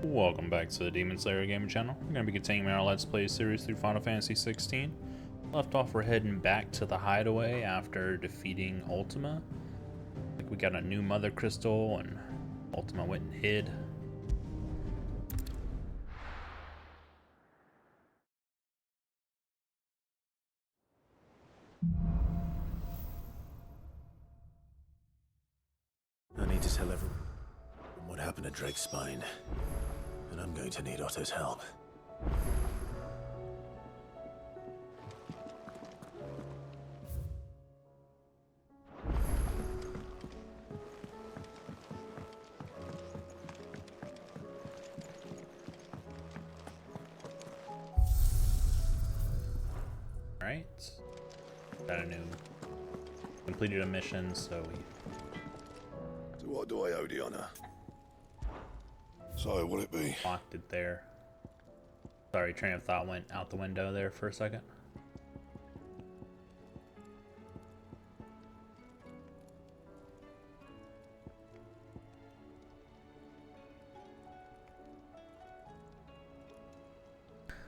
Welcome back to the Demon Slayer Gaming Channel. We're going to be continuing our Let's Play series through Final Fantasy XVI. Left off, we're heading back to the hideaway after defeating Ultima. Like we got a new Mother Crystal and Ultima went and hid. I need to tell everyone what happened to Drake's spine, and I'm going to need Otto's help. Alright. Got a new... completed a mission, so we... So what do I owe the honor? So, will it be? locked it there. Sorry, train of thought went out the window there for a second.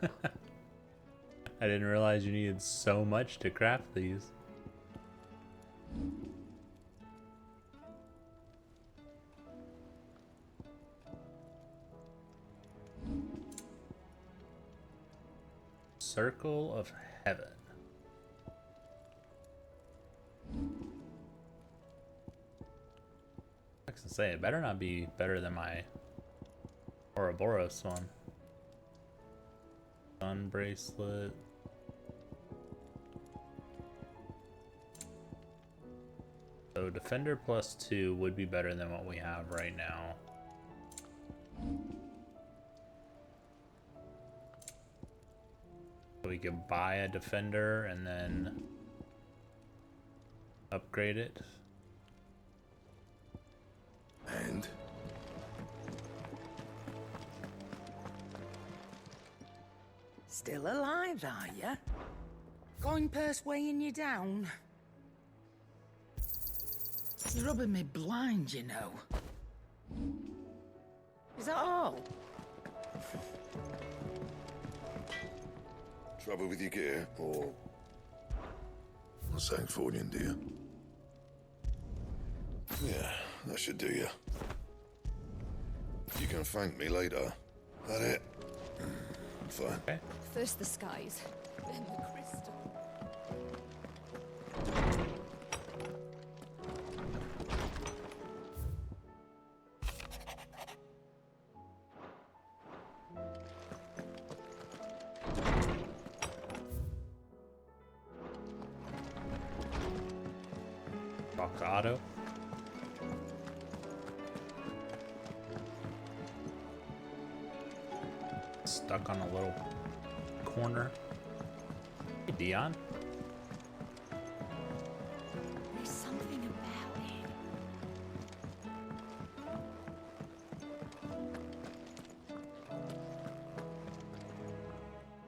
I didn't realize you needed so much to craft these. Circle of Heaven. I was gonna say, it better not be better than my Ouroboros one. Sun bracelet. So Defender +2 would be better than what we have right now. We could buy a Defender and then upgrade it. And? Still alive, are you? Going purse weighing you down? You're rubbing me blind, you know. Is that all? Trouble with your gear, or... Not saying Fornian, do you? Yeah, that should do you. You can thank me later. That it? Fine. Okay. First the skies, then the crystal. Auto. Stuck on a little corner. Hey, Dion. There's something about it.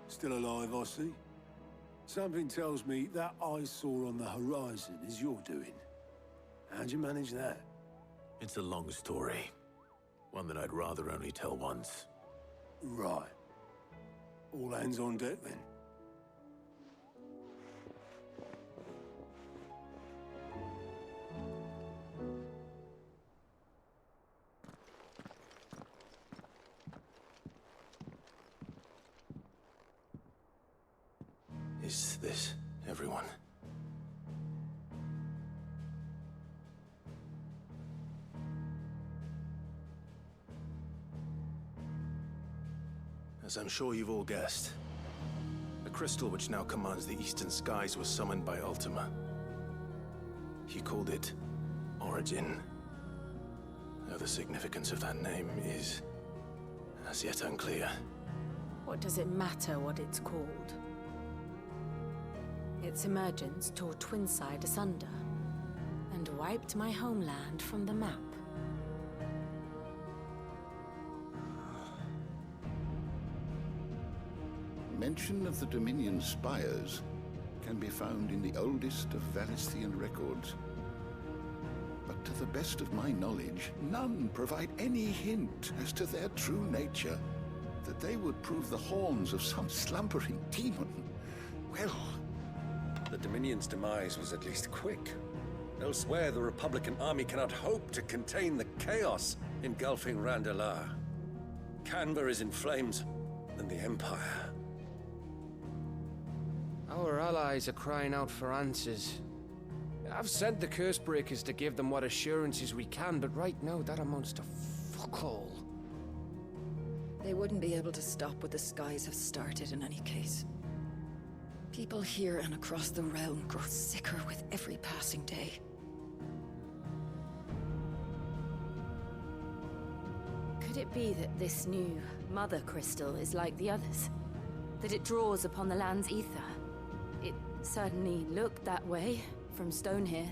Still alive, I see. Something tells me that eyesore on the horizon is your doing. How'd you manage that? It's a long story. One that I'd rather only tell once. Right. All hands on deck, then. Is this everyone? As I'm sure you've all guessed, the crystal which now commands the eastern skies was summoned by Ultima. He called it Origin. Though the significance of that name is as yet unclear. What does it matter what it's called? Its emergence tore Twinside asunder and wiped my homeland from the map. Mention of the Dominion spires can be found in the oldest of Valisthean records. But To the best of my knowledge, none provide any hint as to their true nature. That they would prove the horns of some slumbering demon. Well, The Dominion's demise was at least quick. Elsewhere, the Republican army cannot hope to contain the chaos engulfing Randalar. Canva is in flames, and the Empire. Our allies are crying out for answers. I've sent the Cursebreakers to give them what assurances we can, but right now that amounts to fuck all. They wouldn't be able to stop what the skies have started in any case. People here and across the realm grow sicker with every passing day. Could it be that this new Mother Crystal is like the others? That it draws upon the land's ether? It certainly looked that way from stone here.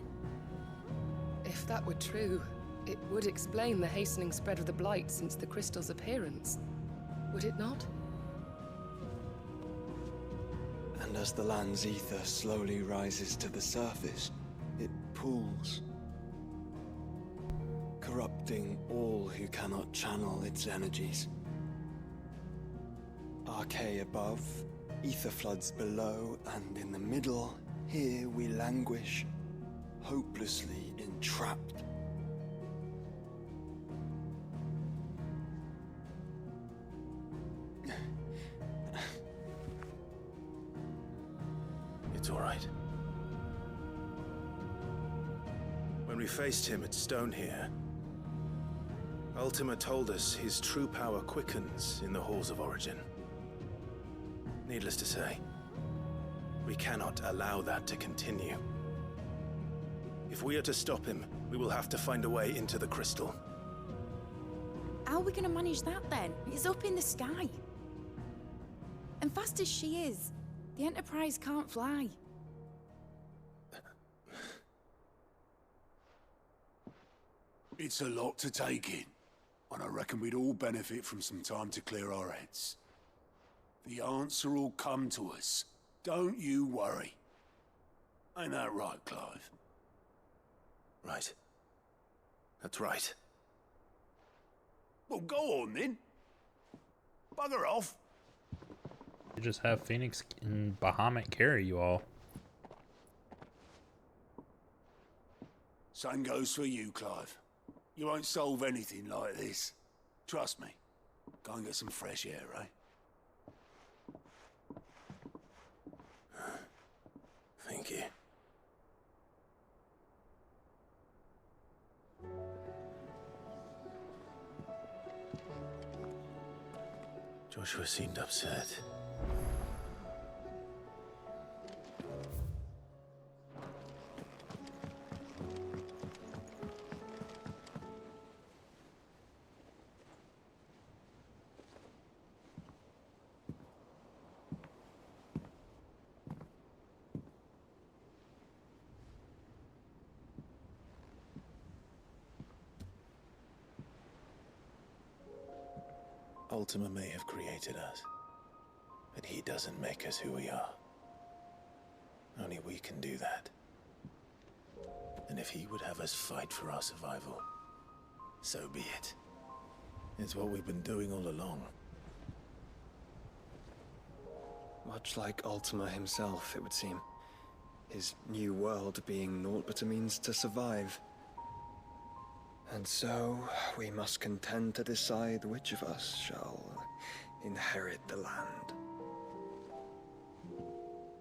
If that were true, it would explain the hastening spread of the Blight since the crystal's appearance. Would it not? And as the land's ether slowly rises to the surface, it pools, corrupting all who cannot channel its energies. Archay above, ether floods below, and in the middle, here we languish, hopelessly entrapped. It's all right. When we faced him at Stone here, Ultima told us his true power quickens in the Halls of Origin. Needless to say, we cannot allow that to continue. If we are to stop him, we will have to find a way into the crystal. How are we going to manage that then? It's up in the sky. And fast as she is, the Enterprise can't fly. It's a lot to take in, and I reckon we'd all benefit from some time to clear our heads. The answer will come to us. Don't you worry. Ain't that right, Clive? Right. That's right. Well, go on then. Bugger off. You just have Phoenix and Bahamut carry you all. Same goes for you, Clive. You won't solve anything like this. Trust me. Go and get some fresh air, eh? Thank you. Joshua seemed upset. Ultima may have created us, but he doesn't make us who we are. Only we can do that. And if he would have us fight for our survival, so be it. It's what we've been doing all along. Much like Ultima himself, it would seem. His new world being naught but a means to survive. And so, we must contend to decide which of us shall inherit the land.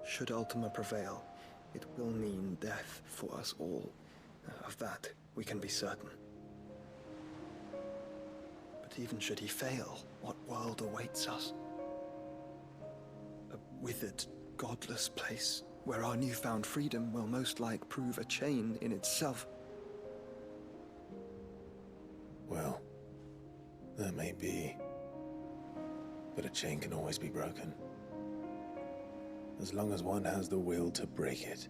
Should Ultima prevail, it will mean death for us all. Of that, we can be certain. But even should he fail, what world awaits us? A withered, godless place, where our newfound freedom will most like prove a chain in itself. Well, that may be, but a chain can always be broken. As long as one has the will to break it,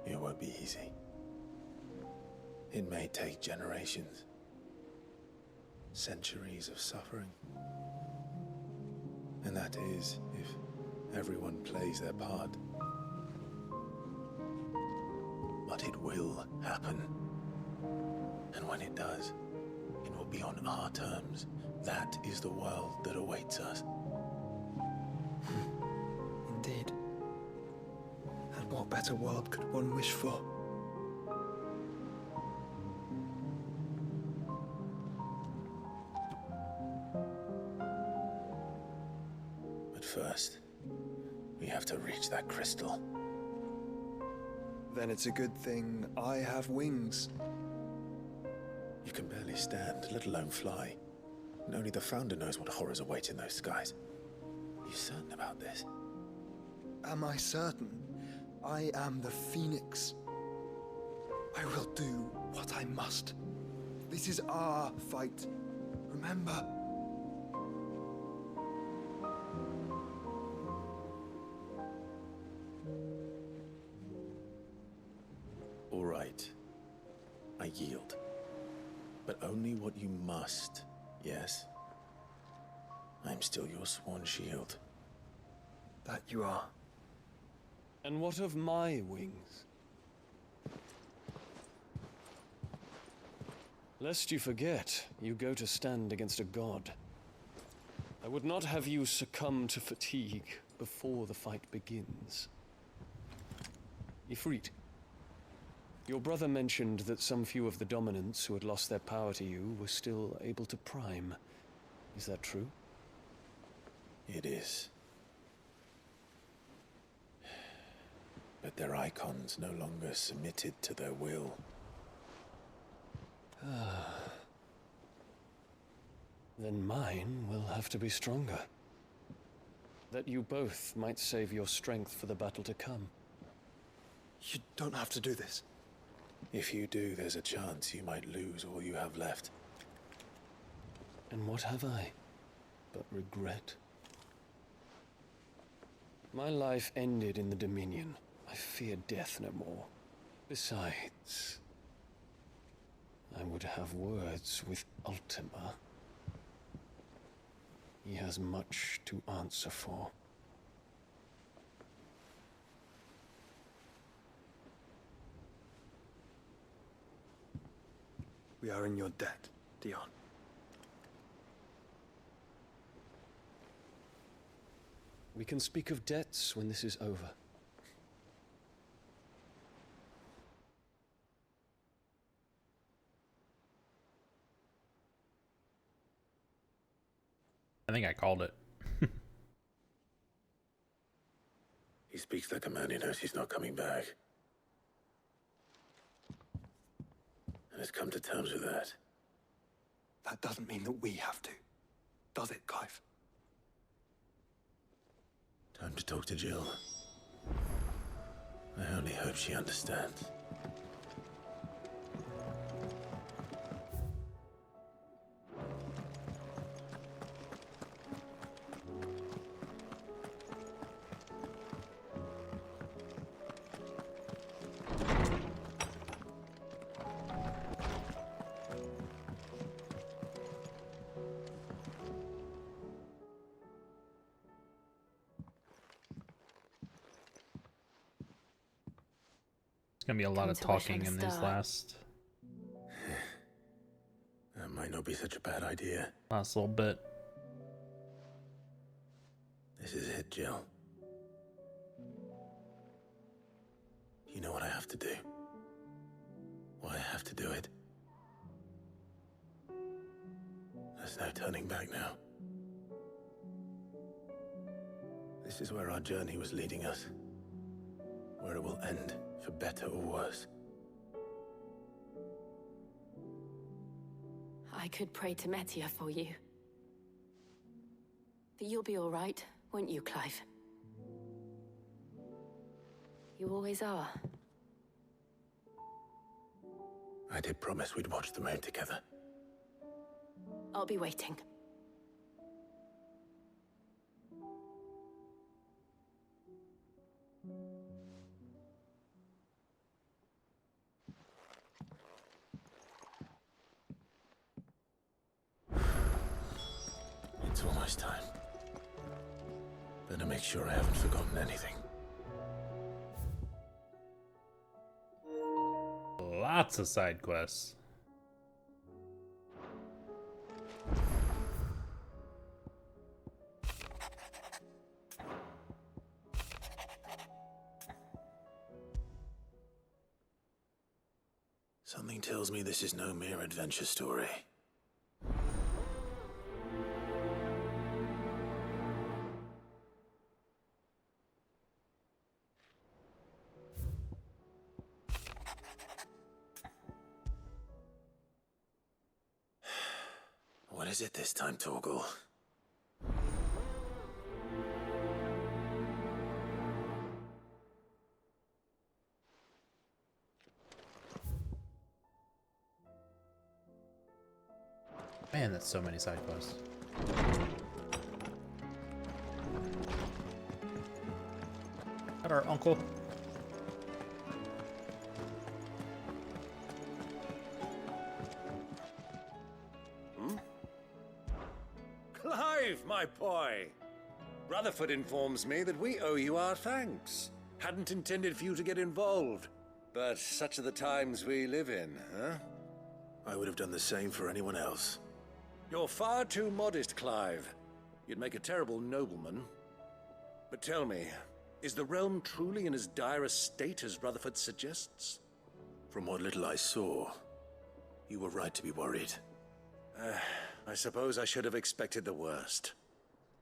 it won't be easy. It may take generations, centuries of suffering. And that is if everyone plays their part. But it will happen. And when it does, it will be on our terms. That is the world that awaits us. Indeed. And what better world could one wish for? But first, we have to reach that crystal. Then it's a good thing I have wings. You can barely stand, let alone fly. And only the Founder knows what horrors await in those skies. Are you certain about this? Am I certain? I am the Phoenix. I will do what I must. This is our fight. Remember? All right. I yield. But only what you must, yes? I'm still your sworn shield. That you are. And what of my wings? Lest you forget, you go to stand against a god. I would not have you succumb to fatigue before the fight begins. Ifrit, your brother mentioned that some few of the dominants who had lost their power to you were still able to prime. Is that true? It is. But their icons no longer submitted to their will. Then mine will have to be stronger. That you both might save your strength for the battle to come. You don't have to do this. If you do, there's a chance you might lose all you have left. And what have I but regret? My life ended in the Dominion. I fear death no more. Besides, I would have words with Ultima. He has much to answer for. We are in your debt, Dion. We can speak of debts when this is over. I think I called it. He speaks like a man who knows he's not coming back. And has come to terms with that. That doesn't mean that we have to, does it, Clive? Time to talk to Jill. I only hope she understands. It's gonna be a lot of talking in these last That might not be such a bad idea. little bit. This is it, Jill. You know what I have to do. Why I have to do it. There's no turning back now. This is where our journey was leading us. Where it will end, for better or worse. I could pray to Metia for you. But you'll be all right, won't you, Clive? You always are. I did promise we'd watch the moon together. I'll be waiting. It's almost time. Better make sure I haven't forgotten anything. Lots of side quests. Something tells me this is no mere adventure story. What is it this time, Torgal? Man, that's so many side quests. Got our uncle. Clive, my boy! Rutherford informs me that we owe you our thanks. Hadn't intended for you to get involved, but such are the times we live in, huh? I would have done the same for anyone else. You're far too modest, Clive. You'd make a terrible nobleman. But tell me, is the realm truly in as dire a state as Rutherford suggests? From what little I saw, you were right to be worried. I suppose I should have expected the worst.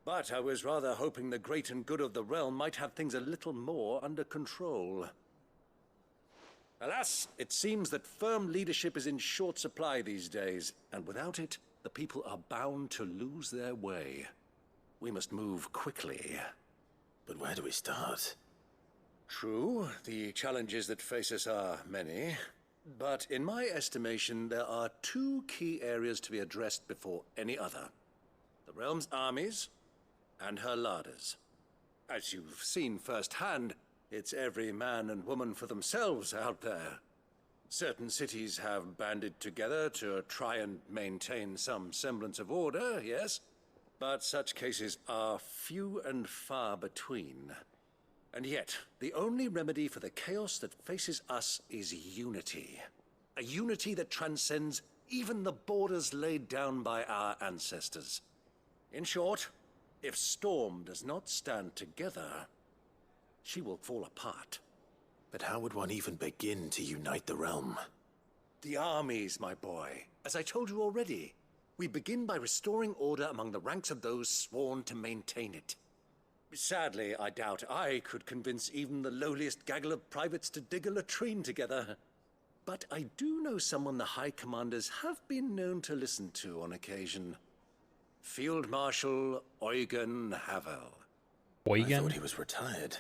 But I was rather hoping the great and good of the realm might have things a little more under control. Alas, it seems that firm leadership is in short supply these days, and without it, the people are bound to lose their way. We must move quickly. But where do we start? True, the challenges that face us are many. But in my estimation, there are two key areas to be addressed before any other. The realm's armies and her larders. As you've seen firsthand, it's every man and woman for themselves out there. Certain cities have banded together to try and maintain some semblance of order, yes, but such cases are few and far between. And yet, the only remedy for the chaos that faces us is unity. A unity that transcends even the borders laid down by our ancestors. In short, if Storm does not stand together, she will fall apart. But how would one even begin to unite the realm? The armies, my boy. As I told you already, we begin by restoring order among the ranks of those sworn to maintain it. Sadly, I doubt I could convince even the lowliest gaggle of privates to dig a latrine together. But I do know someone the High Commanders have been known to listen to on occasion. Field Marshal Eugen Havel. I thought he was retired.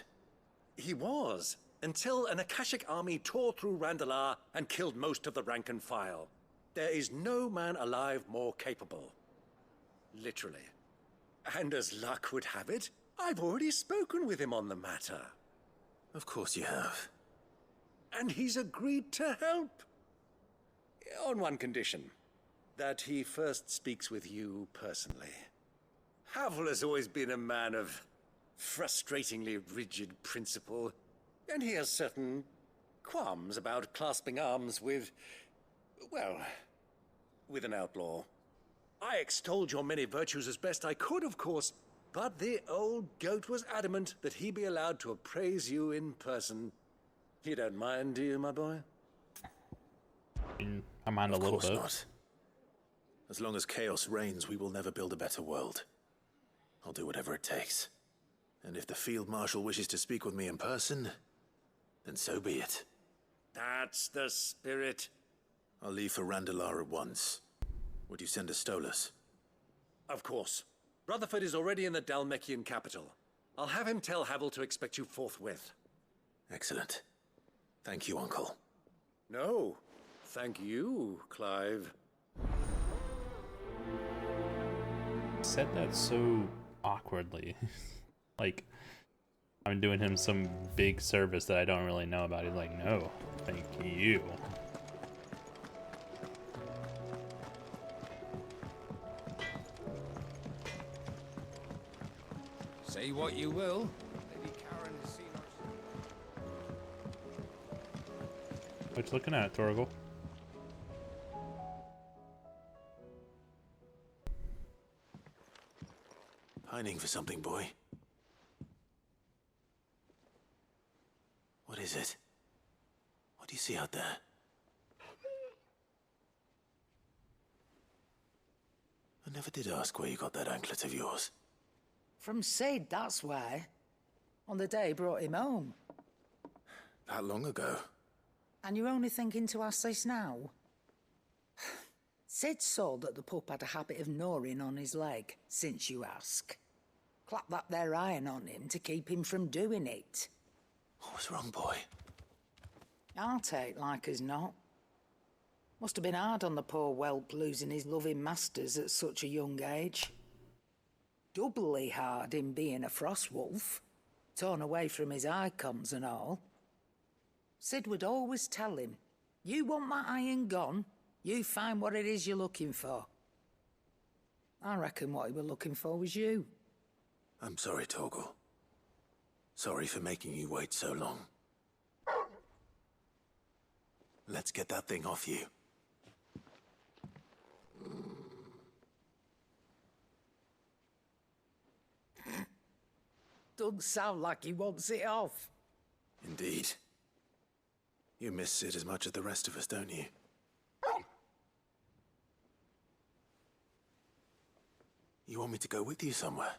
He was, until an Akashic army tore through Randalar and killed most of the rank and file. There is no man alive more capable. Literally. And as luck would have it, I've already spoken with him on the matter. Of course you have. And he's agreed to help. On one condition. That he first speaks with you personally. Havel has always been a man of frustratingly rigid principle, and he has certain qualms about clasping arms with, well, with an outlaw. I extolled your many virtues as best I could, of course, but the old goat was adamant that he be allowed to appraise you in person. You don't mind, do you, my boy? I mind a little bit. Of course not. As long as chaos reigns, we will never build a better world. I'll do whatever it takes. And if the Field Marshal wishes to speak with me in person, then so be it. That's the spirit. I'll leave for Randalar at once. Would you send a Stolas? Of course. Rutherford is already in the Dalmekian capital. I'll have him tell Havel to expect you forthwith. Excellent. Thank you, Uncle. No, thank you, Clive. Said that so awkwardly. Like, I'm doing him some big service that I don't really know about. He's like, no, thank you. Say what you will. Lady Karen has seen us. What you looking at, Torgal? Pining for something, boy. What is it? What do you see out there? never did ask where you got that anklet of yours. From Sid, that's why. On the day he brought him home. That long ago? And you're only thinking to ask this now? Sid saw that the pup had a habit of gnawing on his leg, since you ask. Clap that there iron on him to keep him from doing it. What was wrong, boy? Heartache, like as not. Must have been hard on the poor whelp losing his loving masters at such a young age. Doubly hard in being a frost wolf, torn away from his icons and all. Sid would always tell him, you want that iron gone, you find what it is you're looking for. I reckon what he was looking for was you. I'm sorry, Torgal. Sorry for making you wait so long. Let's get that thing off you. Doesn't sound like he wants it off. Indeed. You miss Sid as much as the rest of us, don't you? You want me to go with you somewhere?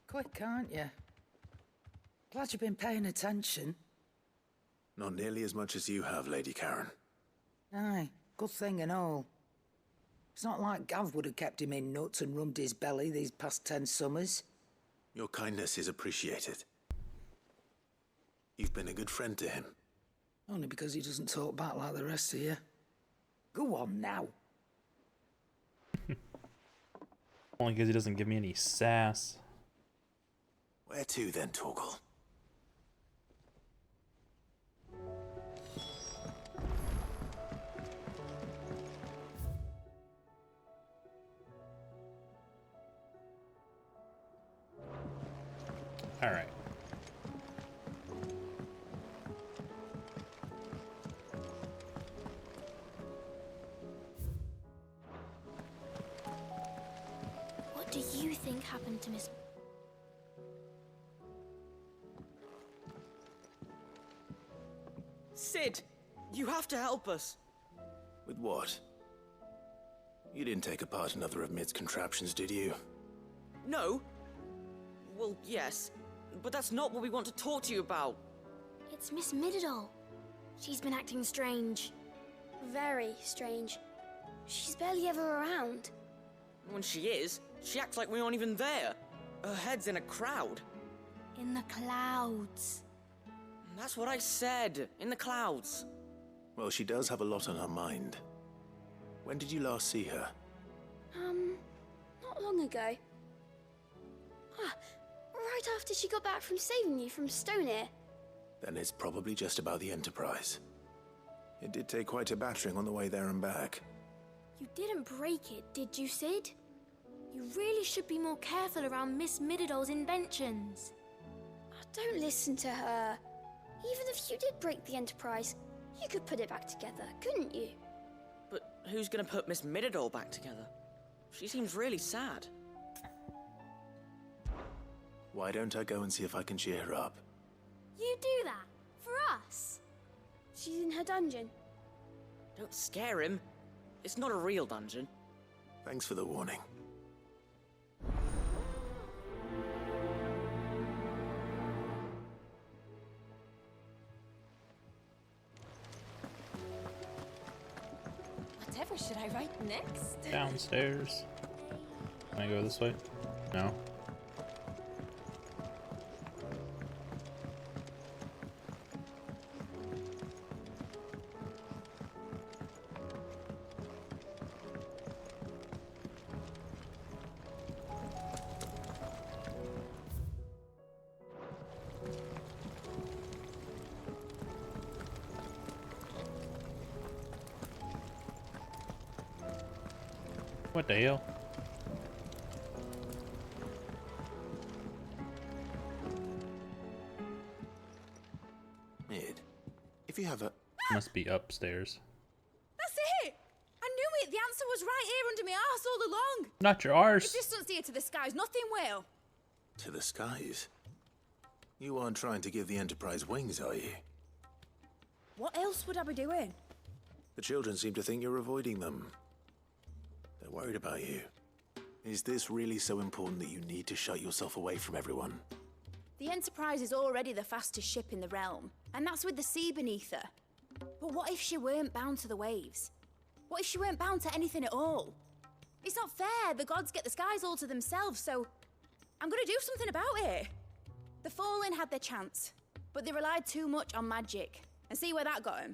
Quick, aren't you? Glad you've been paying attention. Not nearly as much as you have, Lady Karen. Aye, good thing and all. It's not like Gav would have kept him in nuts and rubbed his belly these past 10 summers. Your kindness is appreciated. You've been a good friend to him. Only because he doesn't talk back like the rest of you. Go on now. Only because he doesn't give me any sass. Where to then, Torgal? All right. What do you think happened to Miss... Sid, you have to help us. With what? You didn't take apart another of Mid's contraptions, did you? No. Well, yes. But that's not what we want to talk to you about. It's Miss Mididol. She's been acting strange. Very strange. She's barely ever around. When she is, she acts like we aren't even there. Her head's in a crowd. In the clouds. That's what I said. In the clouds. Well, she does have a lot on her mind. When did you last see her? Not long ago. Right after she got back from saving you from Stoneir. Then it's probably just about the Enterprise. It did take quite a battering on the way there and back. You didn't break it, did you, Sid? You really should be more careful around Miss Mididol's inventions. Don't listen to her. Even if you did break the Enterprise, you could put it back together, couldn't you? But who's gonna put Miss Mididol back together? She seems really sad. Why don't I go and see if I can cheer her up? You do that? For us? She's in her dungeon. Don't scare him. It's not a real dungeon. Thanks for the warning. Whatever should I write next? Downstairs. Can I go this way? No. What the hell? Mid, if you have a... Must be upstairs. That's it! I knew it! The answer was right here under my arse all along! Not your arse! If distance here to the skies, nothing will! To the skies? You aren't trying to give the Enterprise wings, are you? What else would I be doing? The children seem to think you're avoiding them. They're worried about you. Is this really so important that you need to shut yourself away from everyone? The Enterprise is already the fastest ship in the realm, and that's with the sea beneath her. But what if she weren't bound to the waves? What if she weren't bound to anything at all? It's not fair. The gods get the skies all to themselves, so I'm gonna do something about it. The Fallen had their chance, but they relied too much on magic. And see where that got them?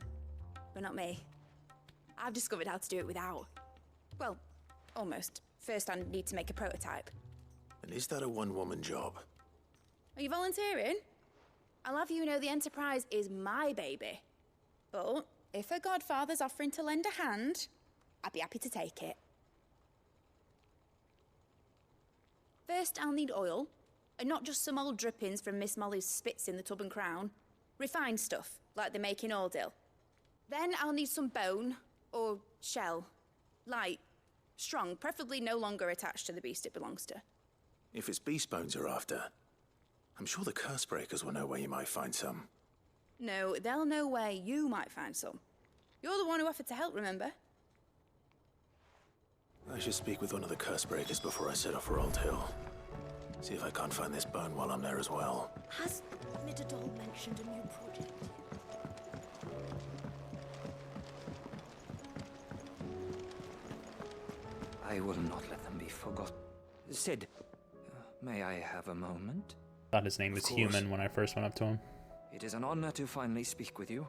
But not me. I've discovered how to do it without. Well, almost. First I need to make a prototype. And is that a one-woman job? Are you volunteering? I'll have you know the Enterprise is my baby. But if a godfather's offering to lend a hand, I'd be happy to take it. First, I'll need oil, and not just some old drippings from Miss Molly's spits in the Tub and Crown. Refined stuff, like they make in Ordil. Then I'll need some bone, or shell. Light, strong, preferably no longer attached to the beast it belongs to. If it's beast bones you're after, I'm sure the curse breakers will know where you might find some. No, they'll know where you might find some. You're the one who offered to help, remember? I should speak with one of the curse breakers before I set off for Old Hill. See if I can't find this bone while I'm there as well. Has Midadol mentioned a new project? I will not let them be forgotten. Sid, may I have a moment? Thought his name was Human when I first went up to him. It is an honor to finally speak with you.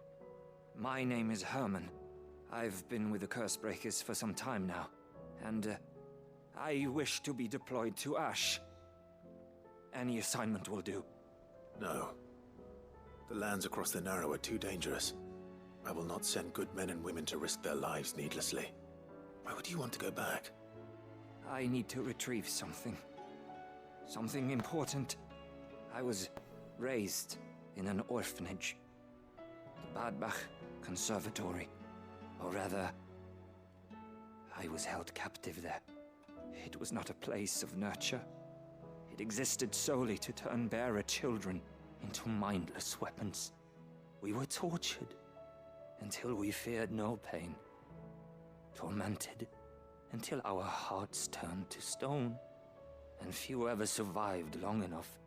My name is Herman. I've been with the Cursebreakers for some time now, and I wish to be deployed to Ash. Any assignment will do. No. The lands across the Narrow are too dangerous. I will not send good men and women to risk their lives needlessly. Why would you want to go back? I need to retrieve something. Something important. I was raised in an orphanage. The Badbach Conservatory. Or rather, I was held captive there. It was not a place of nurture. It existed solely to turn bearer children into mindless weapons. We were tortured until we feared no pain. Tormented until our hearts turned to stone. And few ever survived long enough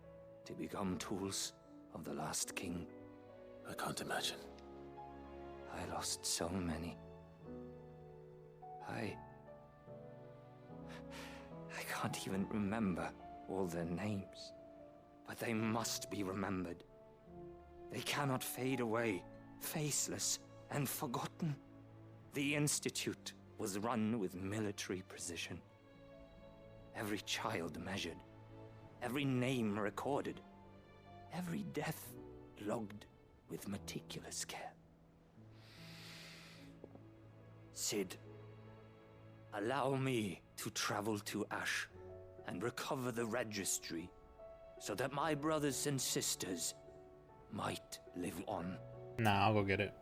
to become tools of the last king. I can't imagine. I lost so many. I can't even remember all their names. But they must be remembered. They cannot fade away, faceless and forgotten. The Institute was run with military precision. Every child measured, every name recorded, every death logged with meticulous care. Sid, allow me to travel to Ash and recover the registry so that my brothers and sisters might live on. Nah, I'll go get it.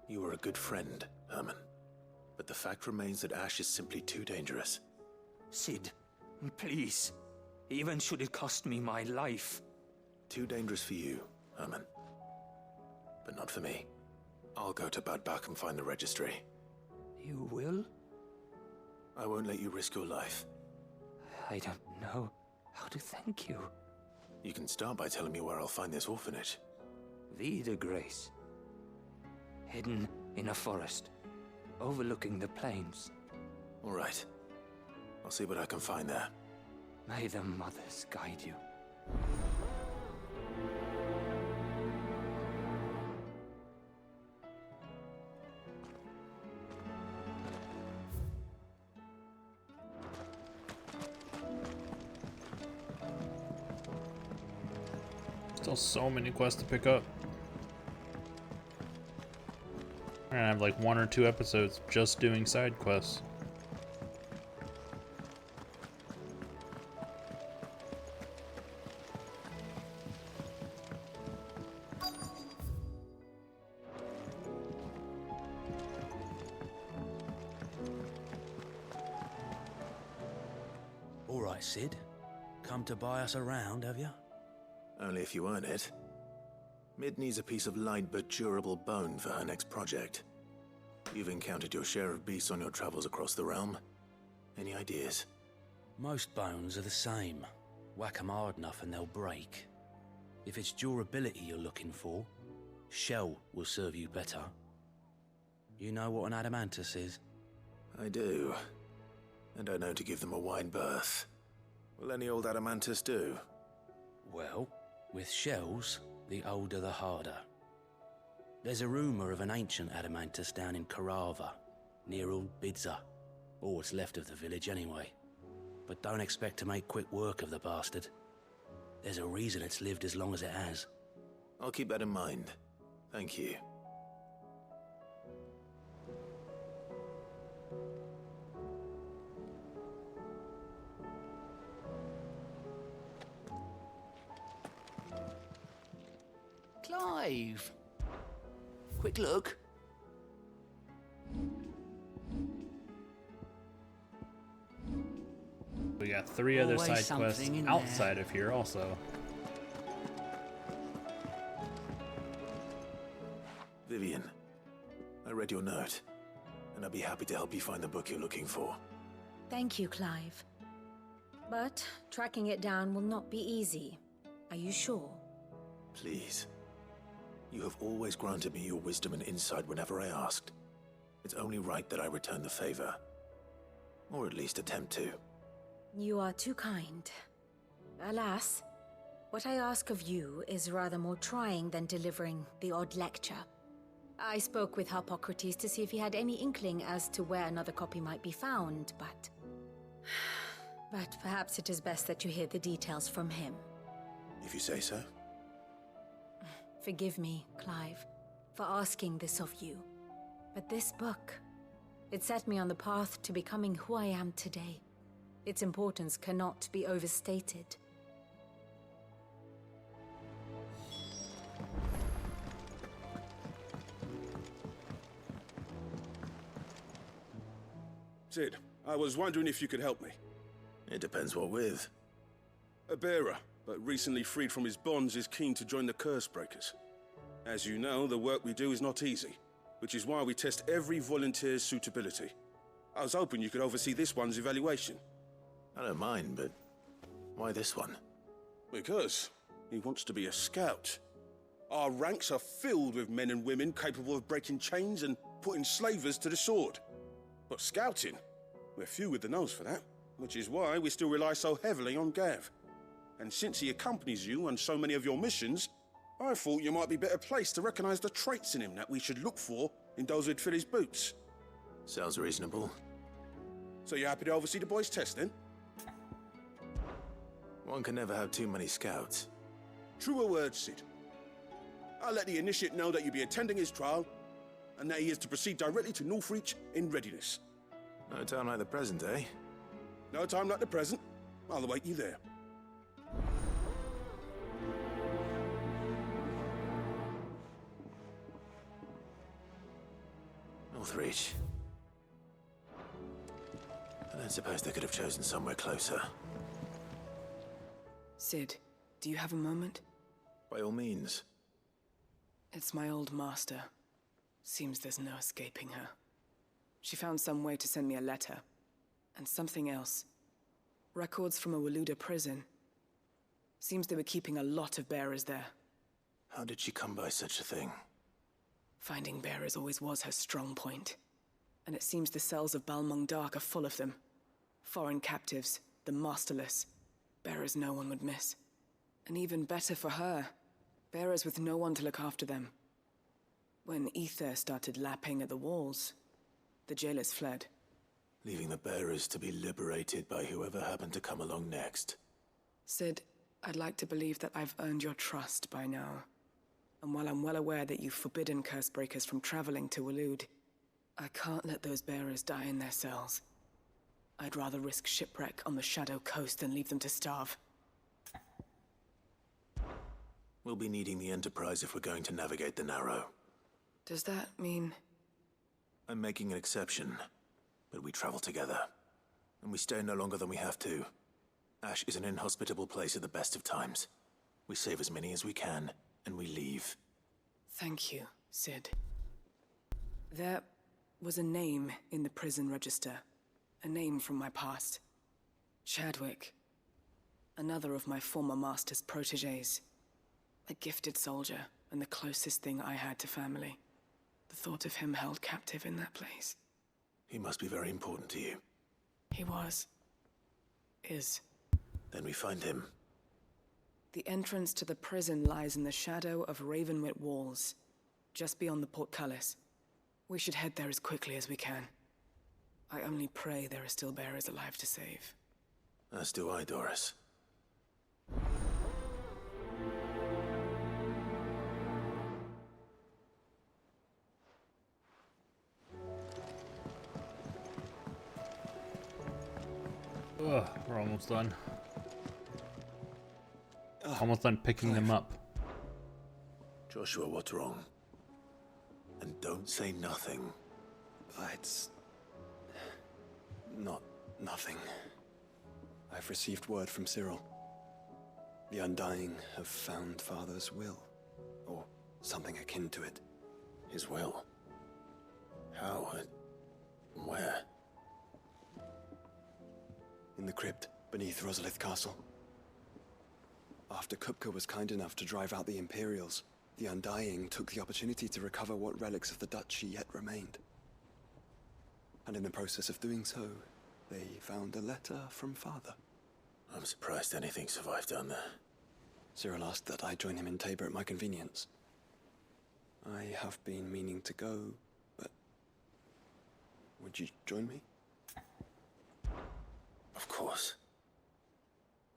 You were a good friend, Herman. But the fact remains that Ash is simply too dangerous. Sid, please. Even should it cost me my life. Too dangerous for you, Herman. But not for me. I'll go to Badbach and find the registry. You will? I won't let you risk your life. I don't know how to thank you. You can start by telling me where I'll find this orphanage. Vida Grace. Hidden in a forest, overlooking the plains. All right. I'll see what I can find there. May the mothers guide you. Still so many quests to pick up. We're gonna have like 1 or 2 episodes just doing side quests. All right, Sid. Come to buy us around, have you? Only if you earn it. Mid needs a piece of light but durable bone for her next project. You've encountered your share of beasts on your travels across the realm. Any ideas? Most bones are the same. Whack 'em hard enough and they'll break. If it's durability you're looking for, shell will serve you better. You know what an adamantus is? I do. And I know to give them a wide berth. Will any old adamantus do? Well, with shells, the older the harder. There's a rumour of an ancient adamantus down in Karava, near Old Bidza, or what's left of the village anyway. But don't expect to make quick work of the bastard. There's a reason it's lived as long as it has. I'll keep that in mind. Thank you. Clive! Quick look. We got 3 other Always side quests something in outside of here also. Vivian, I read your note, and I'd be happy to help you find the book you're looking for. Thank you, Clive. But tracking it down will not be easy. Are you sure? Please. You have always granted me your wisdom and insight whenever I asked. It's only right that I return the favor. Or at least attempt to. You are too kind. Alas, what I ask of you is rather more trying than delivering the odd lecture. I spoke with Hippocrates to see if he had any inkling as to where another copy might be found, but... But perhaps it is best that you hear the details from him. If you say so. Forgive me, Clive, for asking this of you. But this book, it set me on the path to becoming who I am today. Its importance cannot be overstated. Sid, I was wondering if you could help me. It depends what with. A bearer, but recently freed from his bonds, is keen to join the Curse Breakers. As you know, the work we do is not easy, which is why we test every volunteer's suitability. I was hoping you could oversee this one's evaluation. I don't mind, but why this one? Because he wants to be a scout. Our ranks are filled with men and women capable of breaking chains and putting slavers to the sword. But scouting, we're few with the nose for that, which is why we still rely so heavily on Gav. And since he accompanies you on so many of your missions, I thought you might be better placed to recognize the traits in him that we should look for in those who'd fill his boots. Sounds reasonable. So you're happy to oversee the boys' test, then? One can never have too many scouts. Truer words, Sid. I'll let the initiate know that you'll be attending his trial, and that he is to proceed directly to Northreach in readiness. No time like the present, eh? No time like the present. I'll await you there. Northreach. I don't suppose they could have chosen somewhere closer. Sid, do you have a moment? By all means. It's my old master. Seems there's no escaping her. She found some way to send me a letter. And something else. Records from a Waluda prison. Seems they were keeping a lot of bearers there. How did she come by such a thing? Finding bearers always was her strong point. And it seems the cells of Balmung Dark are full of them. Foreign captives, the masterless. Bearers no one would miss. And even better for her, bearers with no one to look after them. When aether started lapping at the walls, the jailers fled. Leaving the bearers to be liberated by whoever happened to come along next. Sid, I'd like to believe that I've earned your trust by now. And while I'm well aware that you've forbidden Cursebreakers from traveling to Waloed, I can't let those bearers die in their cells. I'd rather risk shipwreck on the Shadow Coast than leave them to starve. We'll be needing the Enterprise if we're going to navigate the Narrow. Does that mean... I'm making an exception, but we travel together. And we stay no longer than we have to. Ash is an inhospitable place at the best of times. We save as many as we can, and we leave. Thank you, Sid. There was a name in the prison register. A name from my past. Chadwick. Another of my former master's protégés. A gifted soldier, and the closest thing I had to family. The thought of him held captive in that place. He must be very important to you. He was. Is. Then we find him. The entrance to the prison lies in the shadow of Ravenwit walls, just beyond the portcullis. We should head there as quickly as we can. I only pray there are still bearers alive to save. As do I, Doris. Ugh, we're almost done. Almost done picking them up. Joshua, what's wrong? And don't say nothing. It's not nothing. I've received word from Cyril. The Undying have found Father's will, or something akin to it. His will? How and where? In the crypt beneath Rosalith Castle. After Kupka was kind enough to drive out the Imperials, the Undying took the opportunity to recover what relics of the Duchy yet remained. And in the process of doing so, they found a letter from Father. I'm surprised anything survived down there. Cyril asked that I join him in Tabor at my convenience. I have been meaning to go, but would you join me? Of course.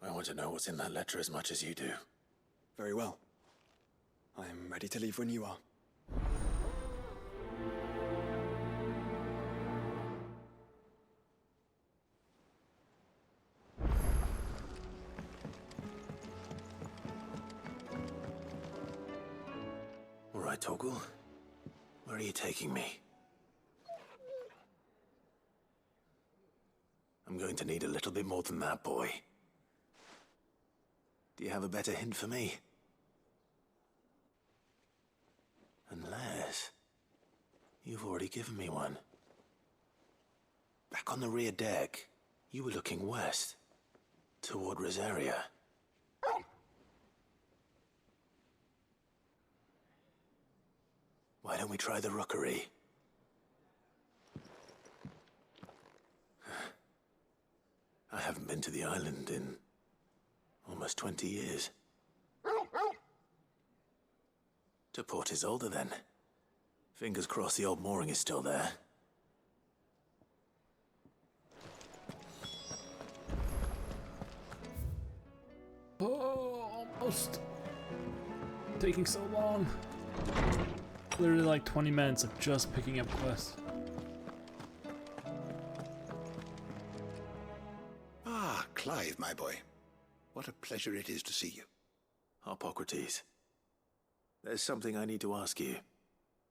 I want to know what's in that letter as much as you do. Very well. I am ready to leave when you are. All right, Torgal. Where are you taking me? I'm going to need a little bit more than that, boy. Do you have a better hint for me? Unless you've already given me one. Back on the rear deck, you were looking west, toward Rosaria. Why don't we try the rookery? I haven't been to the island in almost 20 years. To Port Isolde, then. Fingers crossed the old mooring is still there. Oh, almost. Taking so long. Literally like 20 minutes of just picking up quests. Ah, Clive, my boy. What a pleasure it is to see you. Hippocrates. There's something I need to ask you.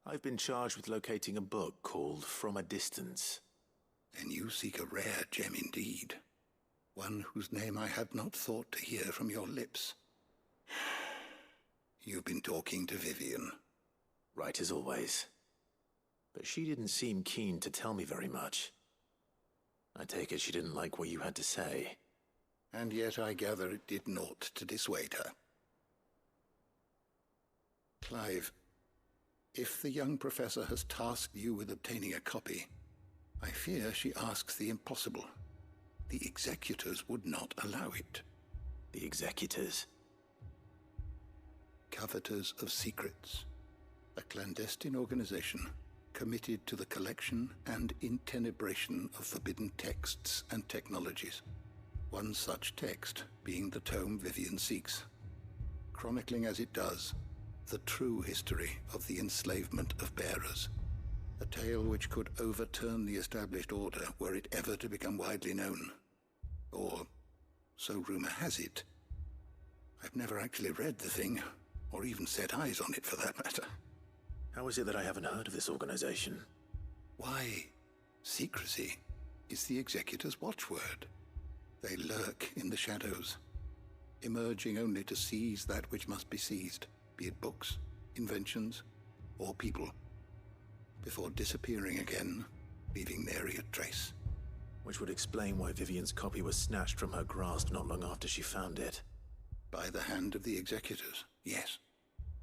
I've been charged with locating a book called From a Distance. Then you seek a rare gem indeed. One whose name I had not thought to hear from your lips. You've been talking to Vivian. Right as always. But she didn't seem keen to tell me very much. I take it she didn't like what you had to say. And yet I gather it did naught to dissuade her. Clive, if the young professor has tasked you with obtaining a copy, I fear she asks the impossible. The executors would not allow it. The executors? Coveters of Secrets. A clandestine organization committed to the collection and intenebration of forbidden texts and technologies. One such text being the tome Vivian seeks, chronicling as it does the true history of the enslavement of bearers. A tale which could overturn the established order were it ever to become widely known. Or, so rumor has it. I've never actually read the thing, or even set eyes on it for that matter. How is it that I haven't heard of this organization? Why, secrecy is the executor's watchword. They lurk in the shadows, emerging only to seize that which must be seized, be it books, inventions, or people, before disappearing again, leaving nary a trace. Which would explain why Vivian's copy was snatched from her grasp not long after she found it. By the hand of the executors, yes.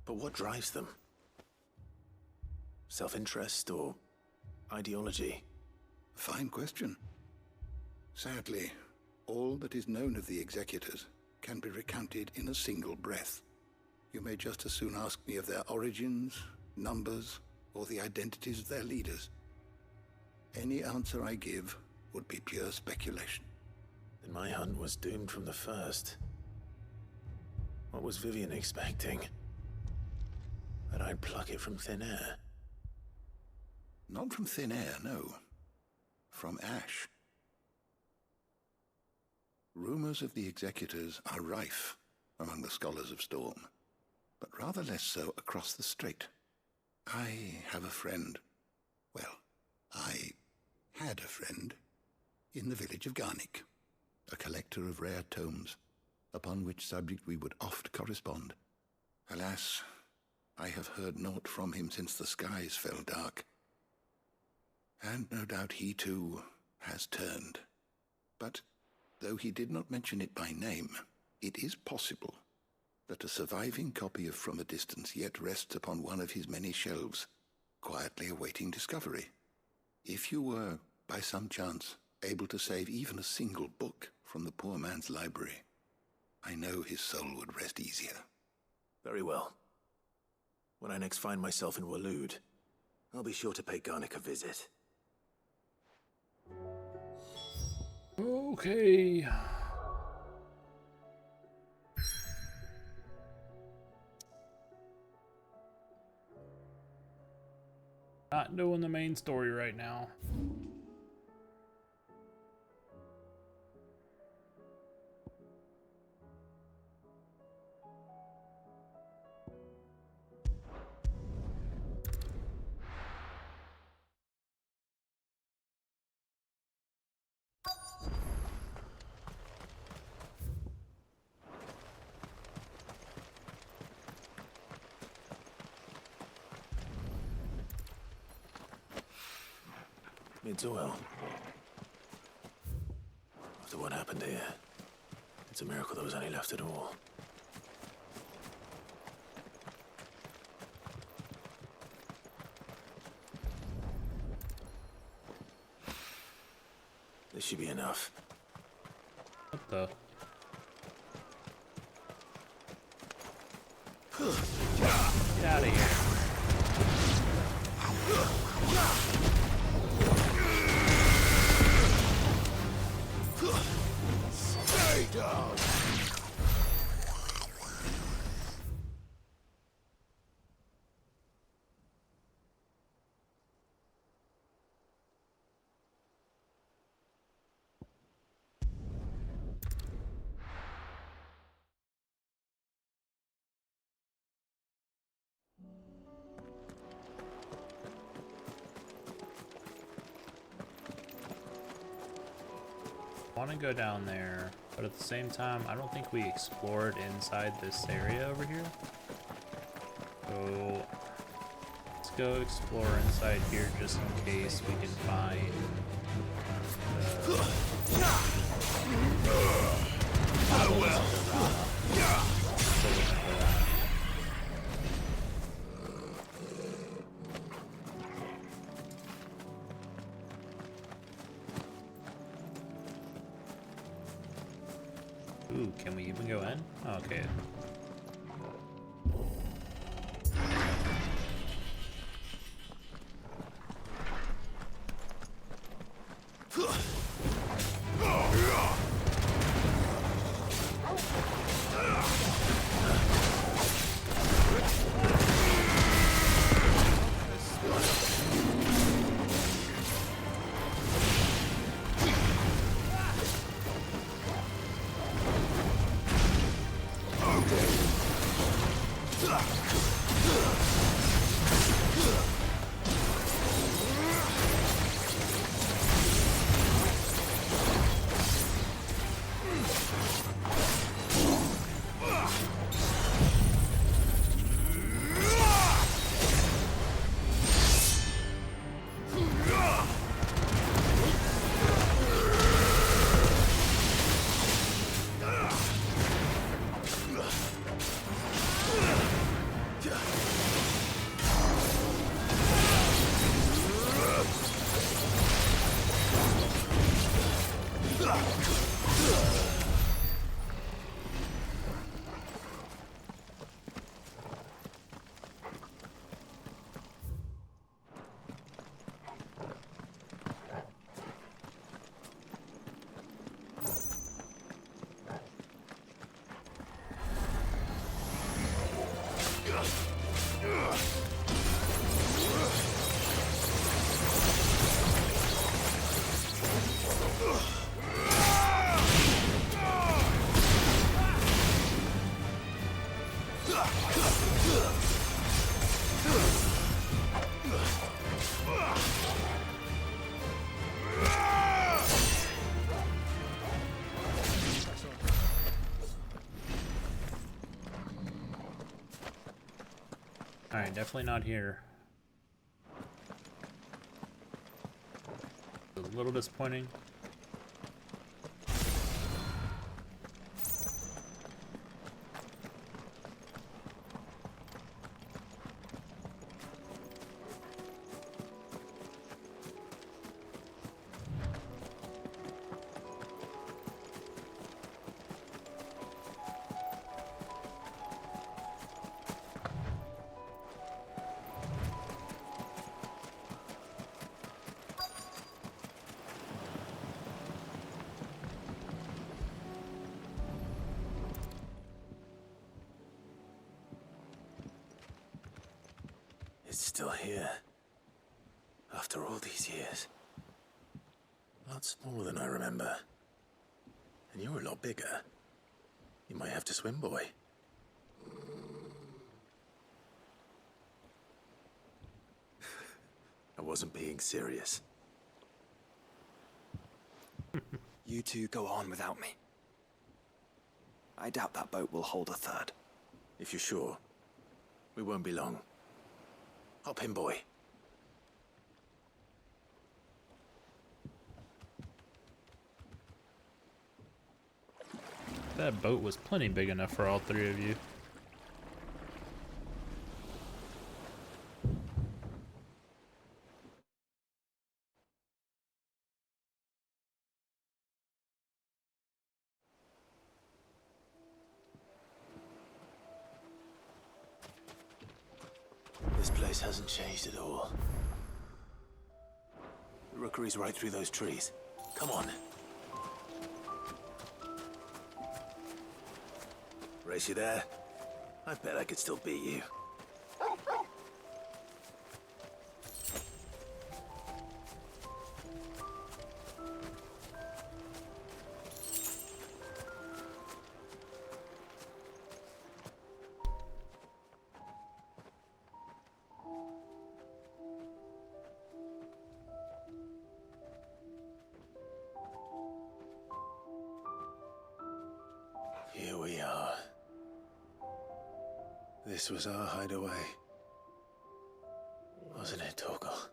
But what drives them? Self-interest or ideology? Fine question. Sadly, all that is known of the executors can be recounted in a single breath. You may just as soon ask me of their origins, numbers, or the identities of their leaders. Any answer I give would be pure speculation. Then my hunt was doomed from the first. What was Vivian expecting? That I'd pluck it from thin air? Not from thin air, no. From ash. Rumors of the executors are rife among the scholars of Storm, but rather less so across the strait. I have a friend. Well, I had a friend in the village of Garnick, a collector of rare tomes, upon which subject we would oft correspond. Alas, I have heard naught from him since the skies fell dark. And no doubt he too has turned. But though he did not mention it by name, it is possible that a surviving copy of From a Distance yet rests upon one of his many shelves, quietly awaiting discovery. If you were, by some chance, able to save even a single book from the poor man's library, I know his soul would rest easier. Very well. When I next find myself in Waloed, I'll be sure to pay Garnick a visit. Okay. Not doing the main story right now. It's oil. After what happened here, it's a miracle there was any left at all. This should be enough. What the? Get out of here. Stay down! I want to go down there, but at the same time, I don't think we explored inside this area over here. So let's go explore inside here just in case we can find Ooh, can we even go in? Oh, okay. definitely not here. A little disappointing. It's still here. After all these years. A lot smaller than I remember. And you're a lot bigger. You might have to swim, boy. I wasn't being serious. You two go on without me. I doubt that boat will hold a third. If you're sure, we won't be long. Hop in, boy. That boat was plenty big enough for all three of you. This place hasn't changed at all. The rookery's right through those trees. Come on. Race you there? I bet I could still beat you. Here we are. This was our hideaway. Wasn't it, Torgal?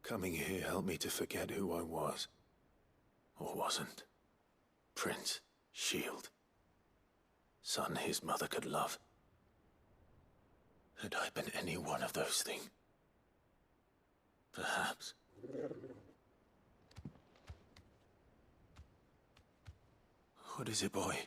Coming here helped me to forget who I was. Or wasn't. Prince, shield. Son his mother could love. Had I been any one of those things? Perhaps. What is it, boy?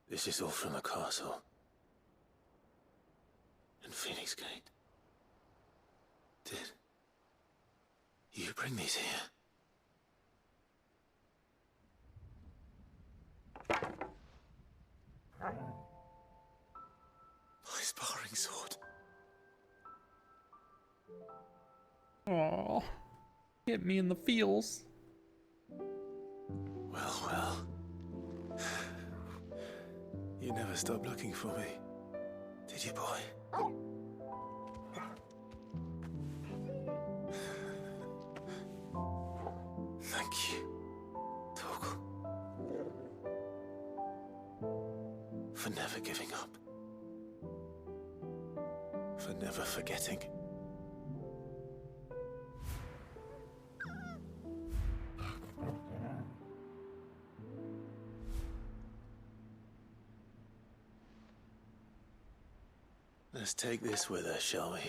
This is all from the castle. And Phoenix Gate. Did you bring these here? My sparring sword. Aww. Get me in the feels. Well, well. You never stopped looking for me, did you, boy? Thank you, Torgal. For never giving up. For never forgetting. Let's take this with us, shall we?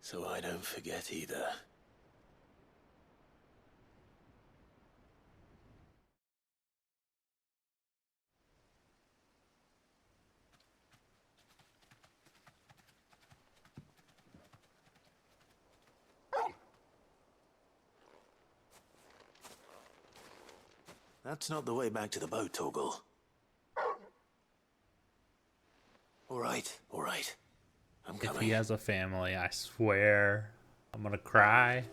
So I don't forget either. That's not the way back to the boat, Torgal. All right. I'm coming. If he has a family, I swear I'm gonna cry.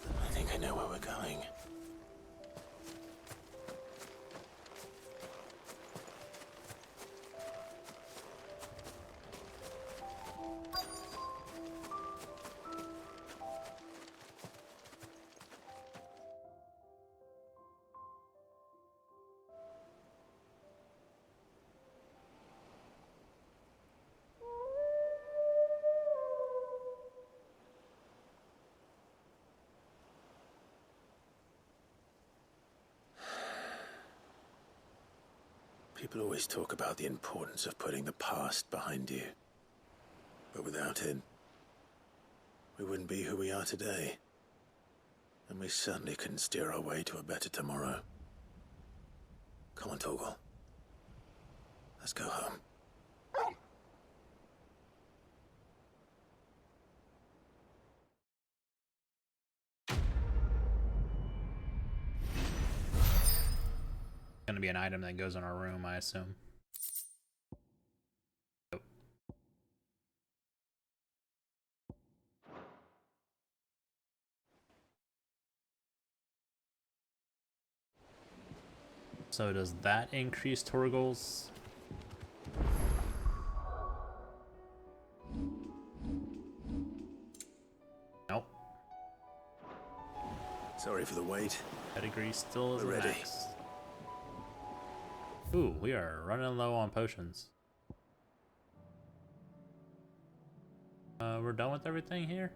I think I know where we're going. People always talk about the importance of putting the past behind you. But without it, we wouldn't be who we are today. And we certainly couldn't steer our way to a better tomorrow. Come on, Torgal. Let's go home. Gonna be an item that goes in our room, I assume. Yep. So does that increase Torgal's? Nope. Sorry for the wait. Pedigree still is We're ready. max. Ooh, we are running low on potions. We're done with everything here?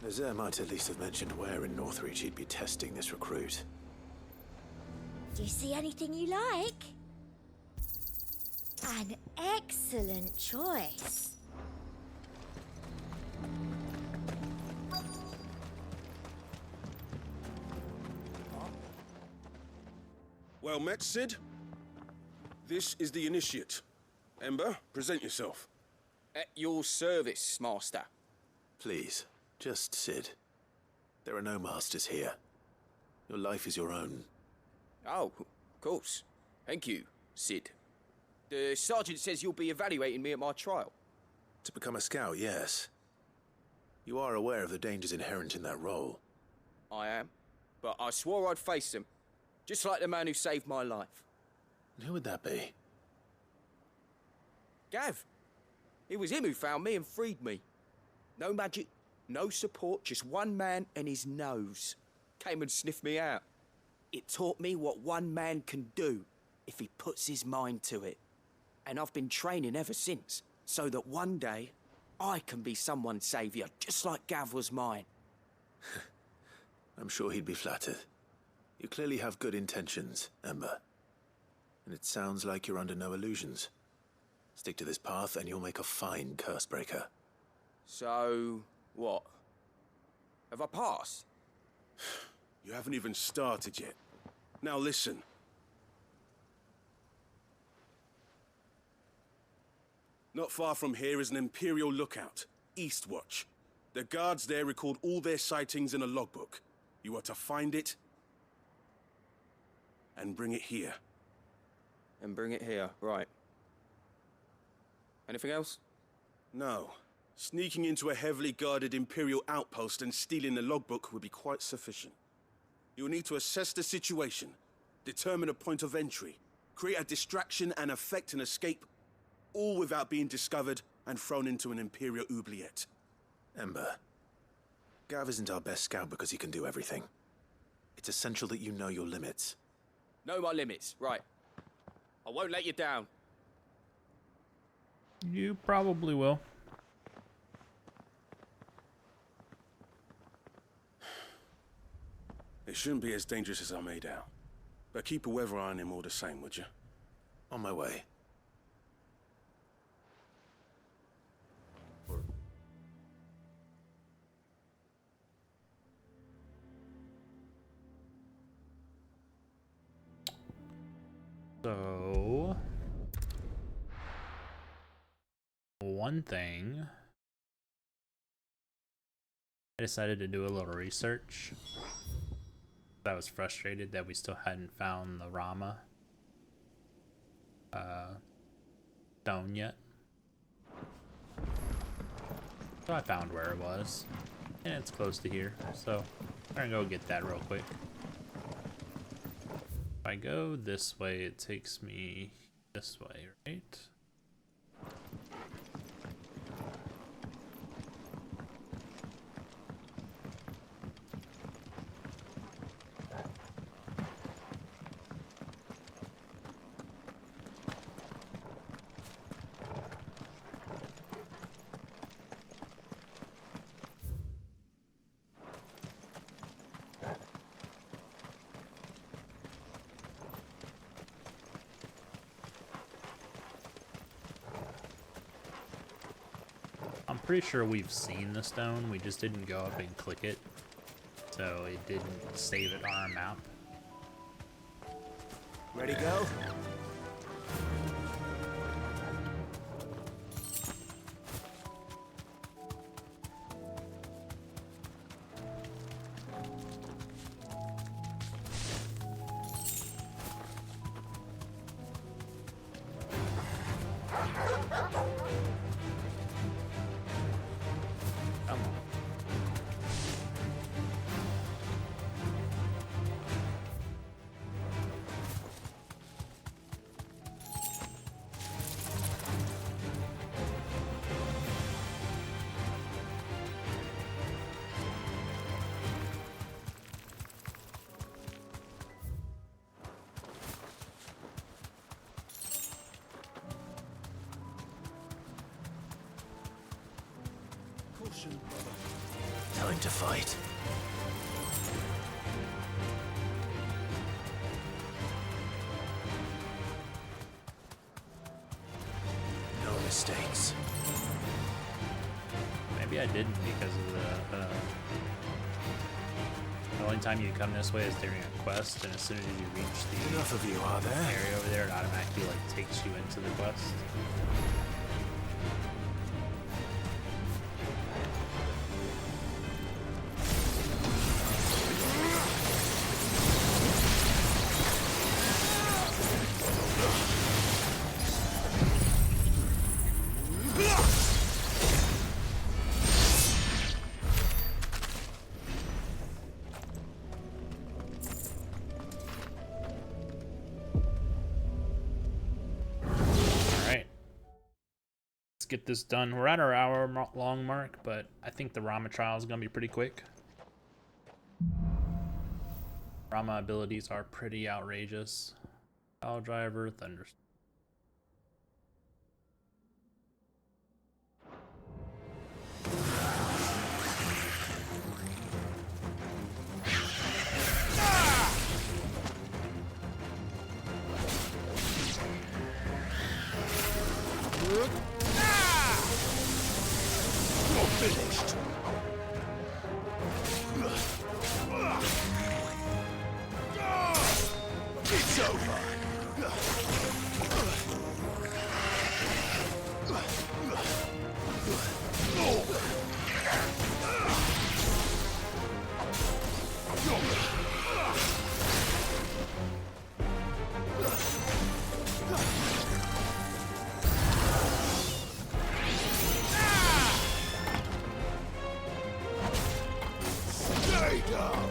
Nazir might at least have mentioned where in Northreach he'd be testing this recruit. Do you see anything you like? An excellent choice. Well met, Sid. This is the initiate. Ember, present yourself. At your service, Master. Please, just Sid. There are no masters here. Your life is your own. Oh, of course. Thank you, Sid. The sergeant says you'll be evaluating me at my trial. To become a scout, yes. You are aware of the dangers inherent in that role. I am. But I swore I'd face them. Just like the man who saved my life. And who would that be? Gav. It was him who found me and freed me. No magic, no support, just one man and his nose. Came and sniffed me out. It taught me what one man can do if he puts his mind to it. And I've been training ever since, so that one day I can be someone's saviour, just like Gav was mine. I'm sure he'd be flattered. You clearly have good intentions, Ember. And it sounds like you're under no illusions. Stick to this path and you'll make a fine cursebreaker. So, what? Have I passed? You haven't even started yet. Now listen. Not far from here is an Imperial lookout, Eastwatch. The guards there record all their sightings in a logbook. You are to find it and bring it here. And bring it here, right. Anything else? No. Sneaking into a heavily guarded Imperial outpost and stealing the logbook would be quite sufficient. You'll need to assess the situation, determine a point of entry, create a distraction and effect an escape, all without being discovered and thrown into an Imperial oubliette. Ember, Gav isn't our best scout because he can do everything. It's essential that you know your limits. Know my limits, right. I won't let you down. You probably will. It shouldn't be as dangerous as I made out. But keep a weather eye on him all the same, would you? On my way. So, one thing, I decided to do a little research. I was frustrated that we still hadn't found the Ramuh stone yet. So I found where it was, and it's close to here, so I'm gonna go get that real quick. If I go this way, it takes me this way, right? I'm pretty sure we've seen the stone, we just didn't go up and click it, so it didn't save it on our map. Ready, go? Time to fight. No mistakes. Maybe I didn't because of the only time you come this way is during a quest, and as soon as you reach the Enough of you, are there? area over there, it automatically like takes you into the quest. Get this done. We're at our hour-long mark, but I think the Ramuh trial is going to be pretty quick. Ramuh abilities are pretty outrageous. Power Driver, Thunder. Finished. It's over. Stay down.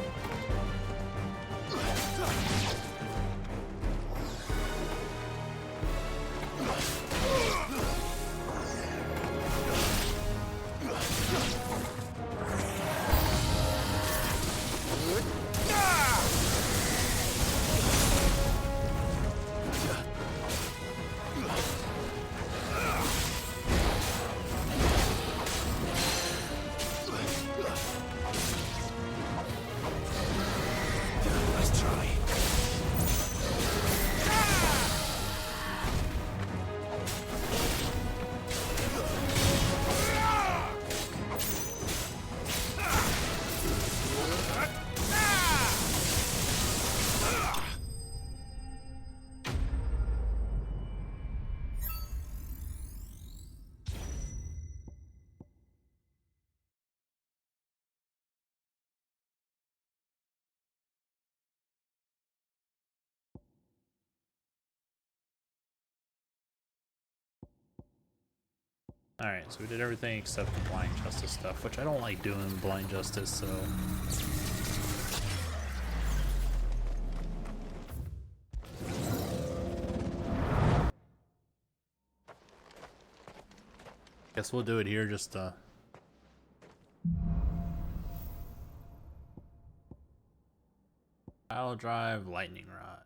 Alright, so we did everything except the blind justice stuff, which I don't like doing blind justice, so... Guess we'll do it here, just Pile drive, lightning rod.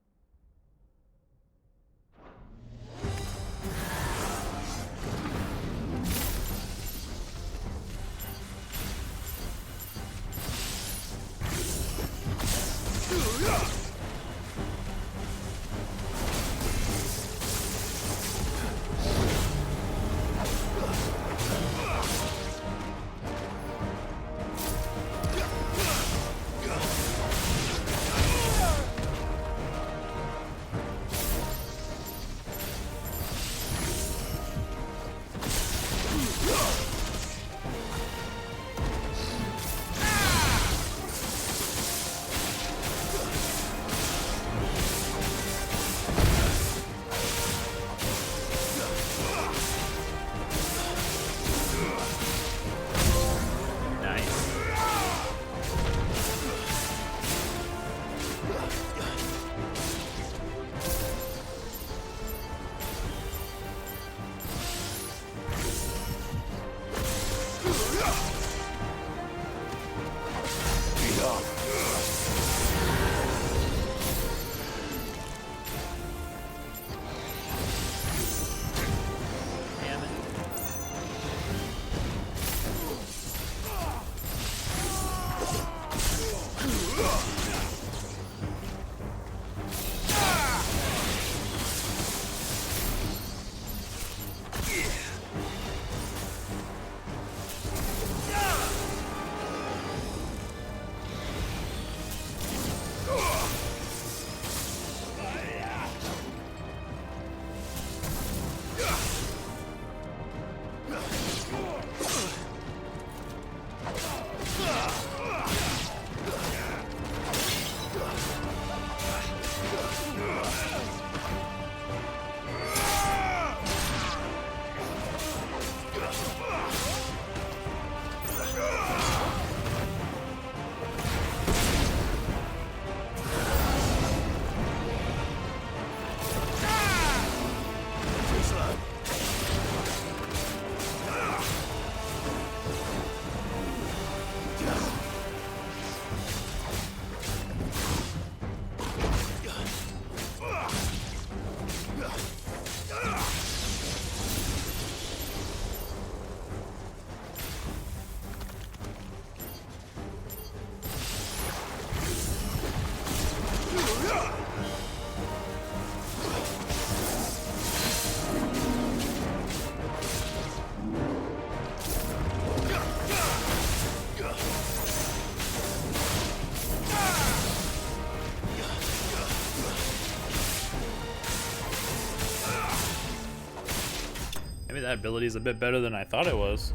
Maybe that ability is a bit better than I thought it was.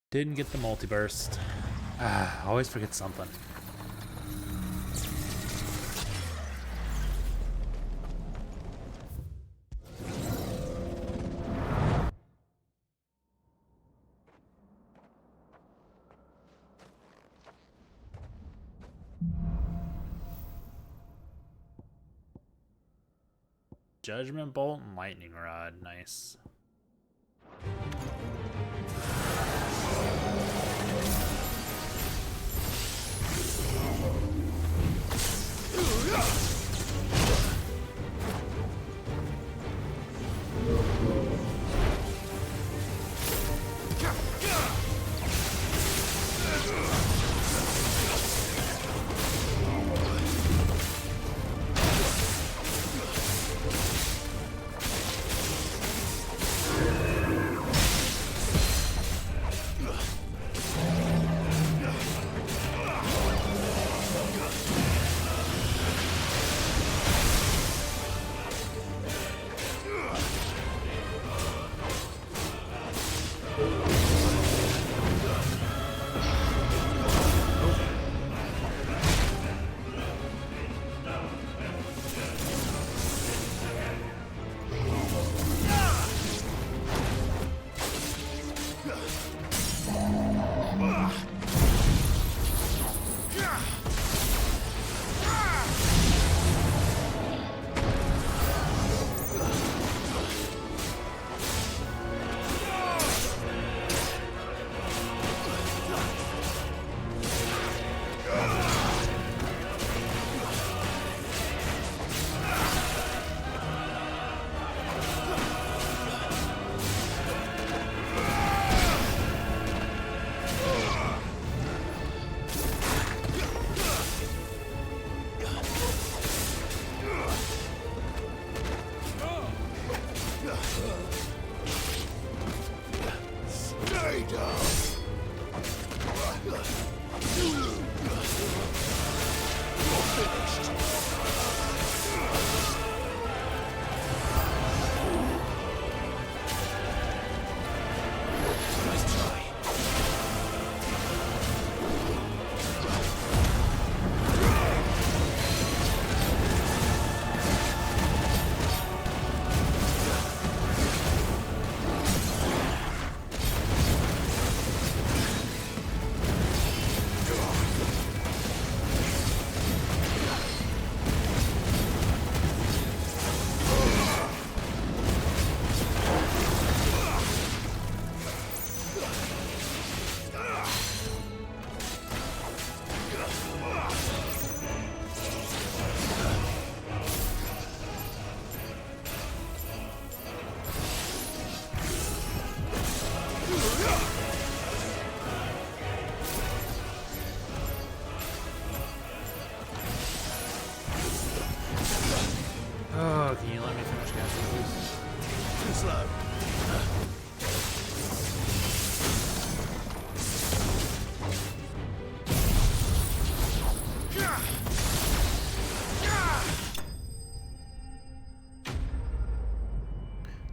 Didn't get the multiburst. Ah, always forget something. Judgment Bolt and Lightning Rod, nice. leader. You're finished. Nice try. Oh, can you let me finish casting, please? Too slow.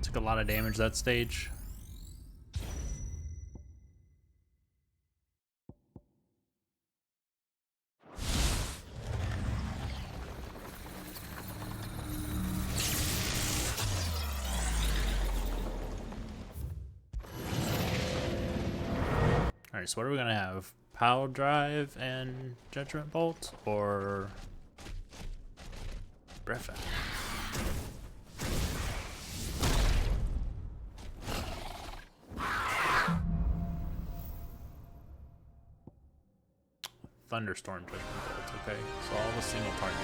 Took a lot of damage that stage. Alright, so what are we gonna have? Pile Drive and Judgment Bolt, or Breath Out? Thunderstorm Judgment Bolt, okay. So all the single targets.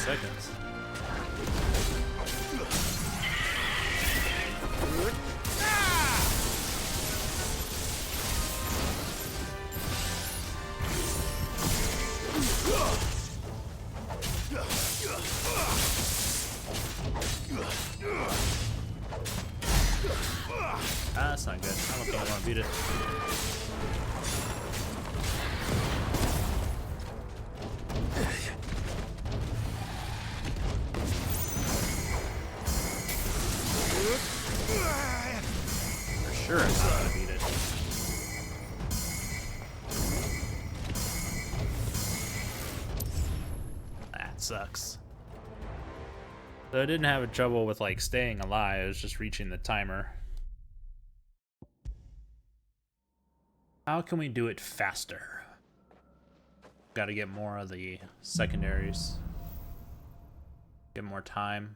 Seconds. That's not good. I don't think I want to beat it. Sure, I'm not gonna beat it. That sucks. So I didn't have trouble with like staying alive, I was just reaching the timer. How can we do it faster? Gotta get more of the secondaries. Get more time.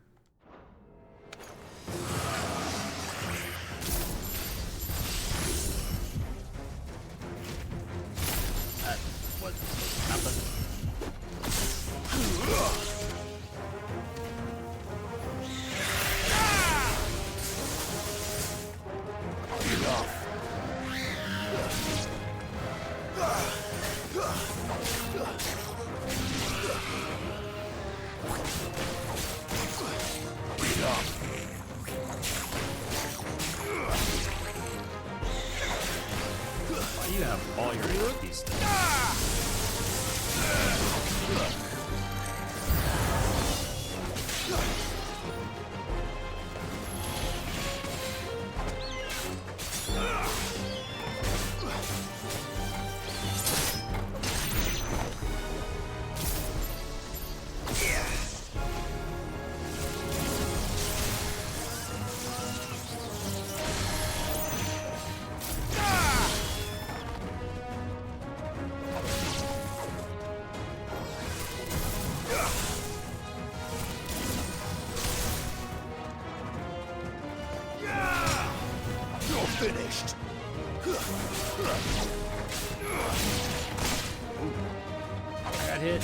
That wasn't supposed to happen. Why do you have all your HP still? finished. Got hit.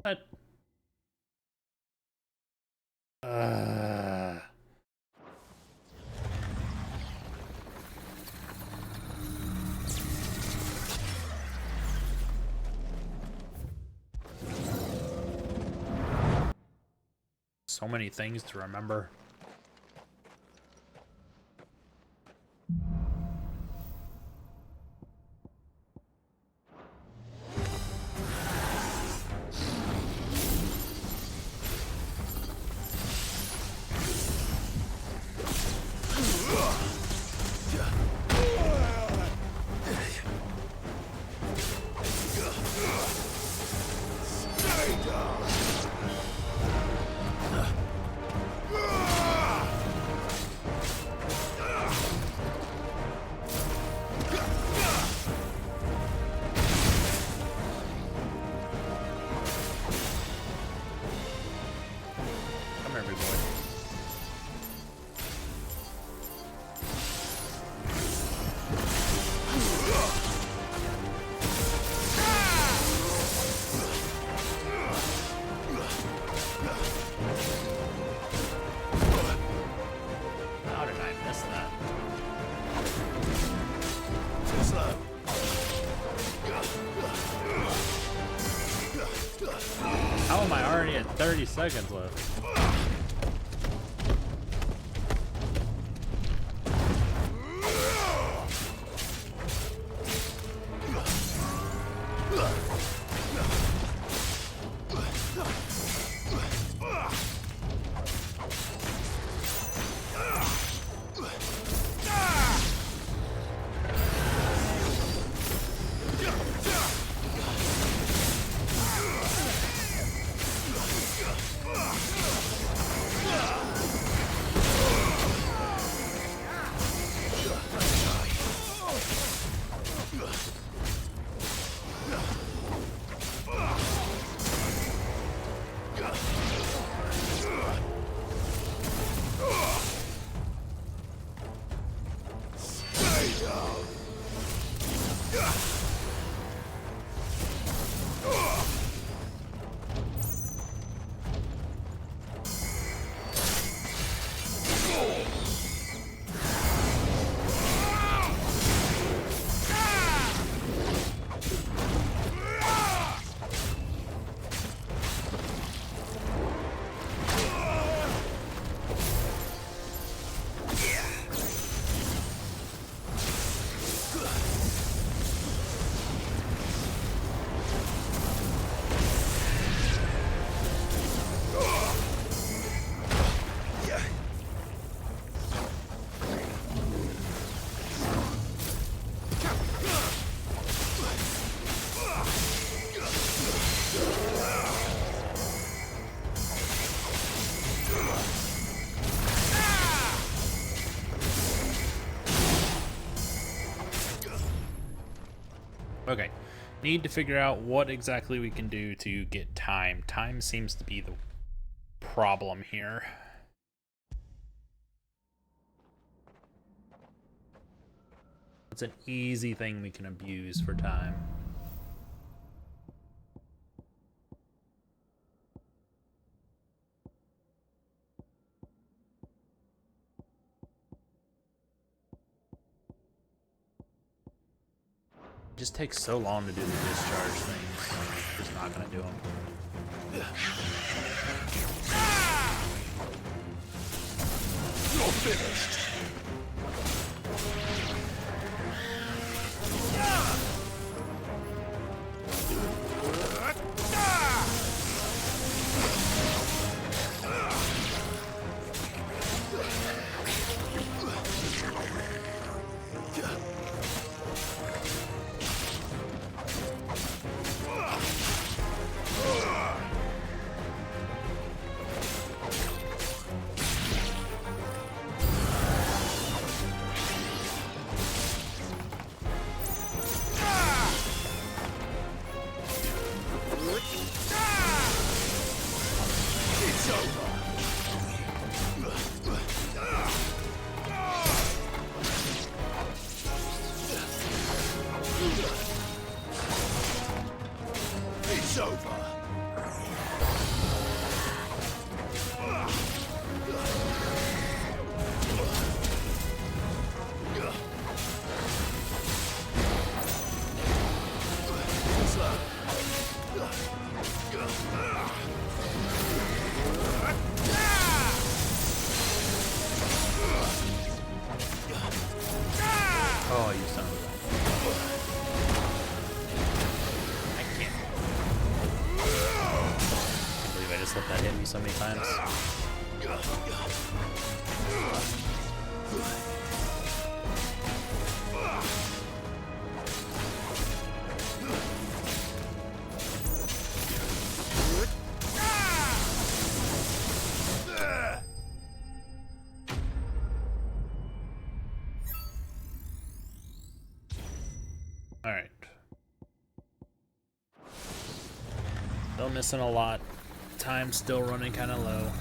What? So many things to remember. How am I already at 30 seconds left? Okay, need to figure out what exactly we can do to get time. Time seems to be the problem here. What's an easy thing we can abuse for time? It just takes so long to do the discharge things. Just not gonna do them. You're finished. It's over. Oh, you son of a... I can't believe I just let that hit me so many times. Alright. Still missing a lot. Time's still running kind of low.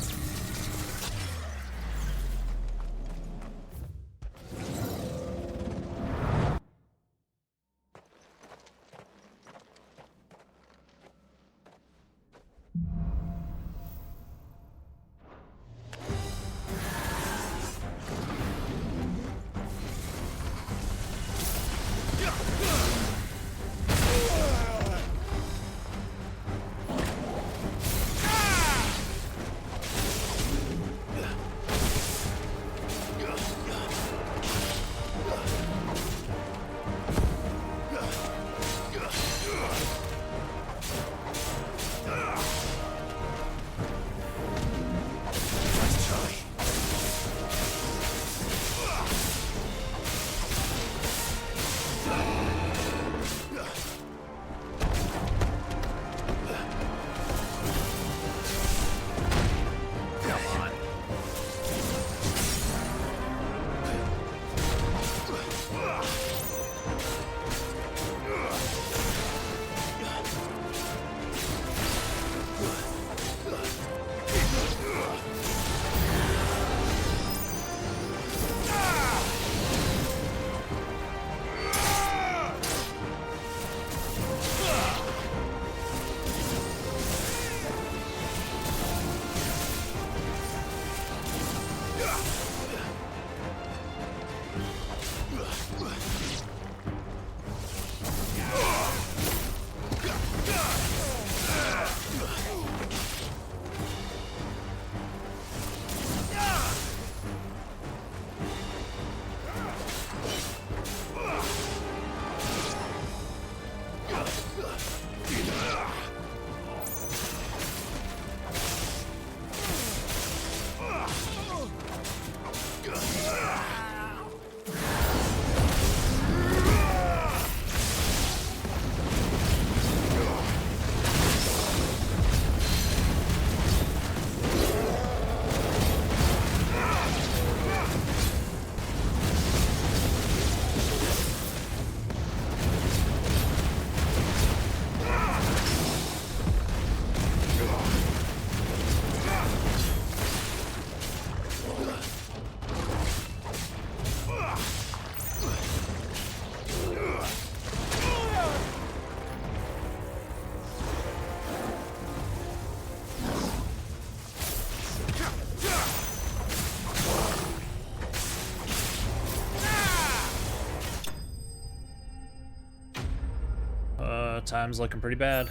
time's looking pretty bad.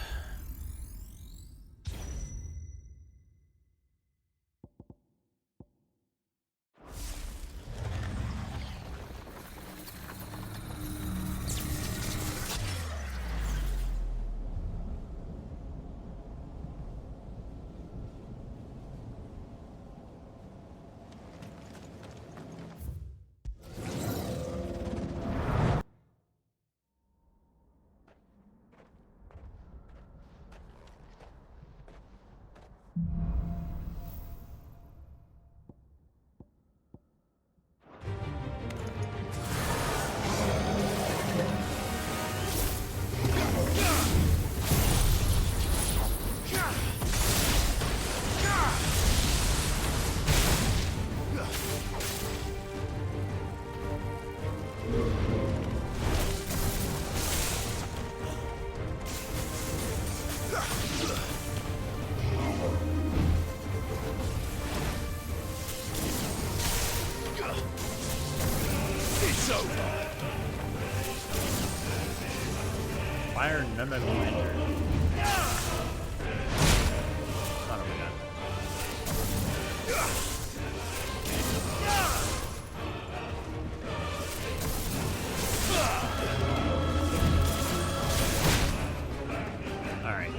Fire none of you injured. Son of a gun. Alright.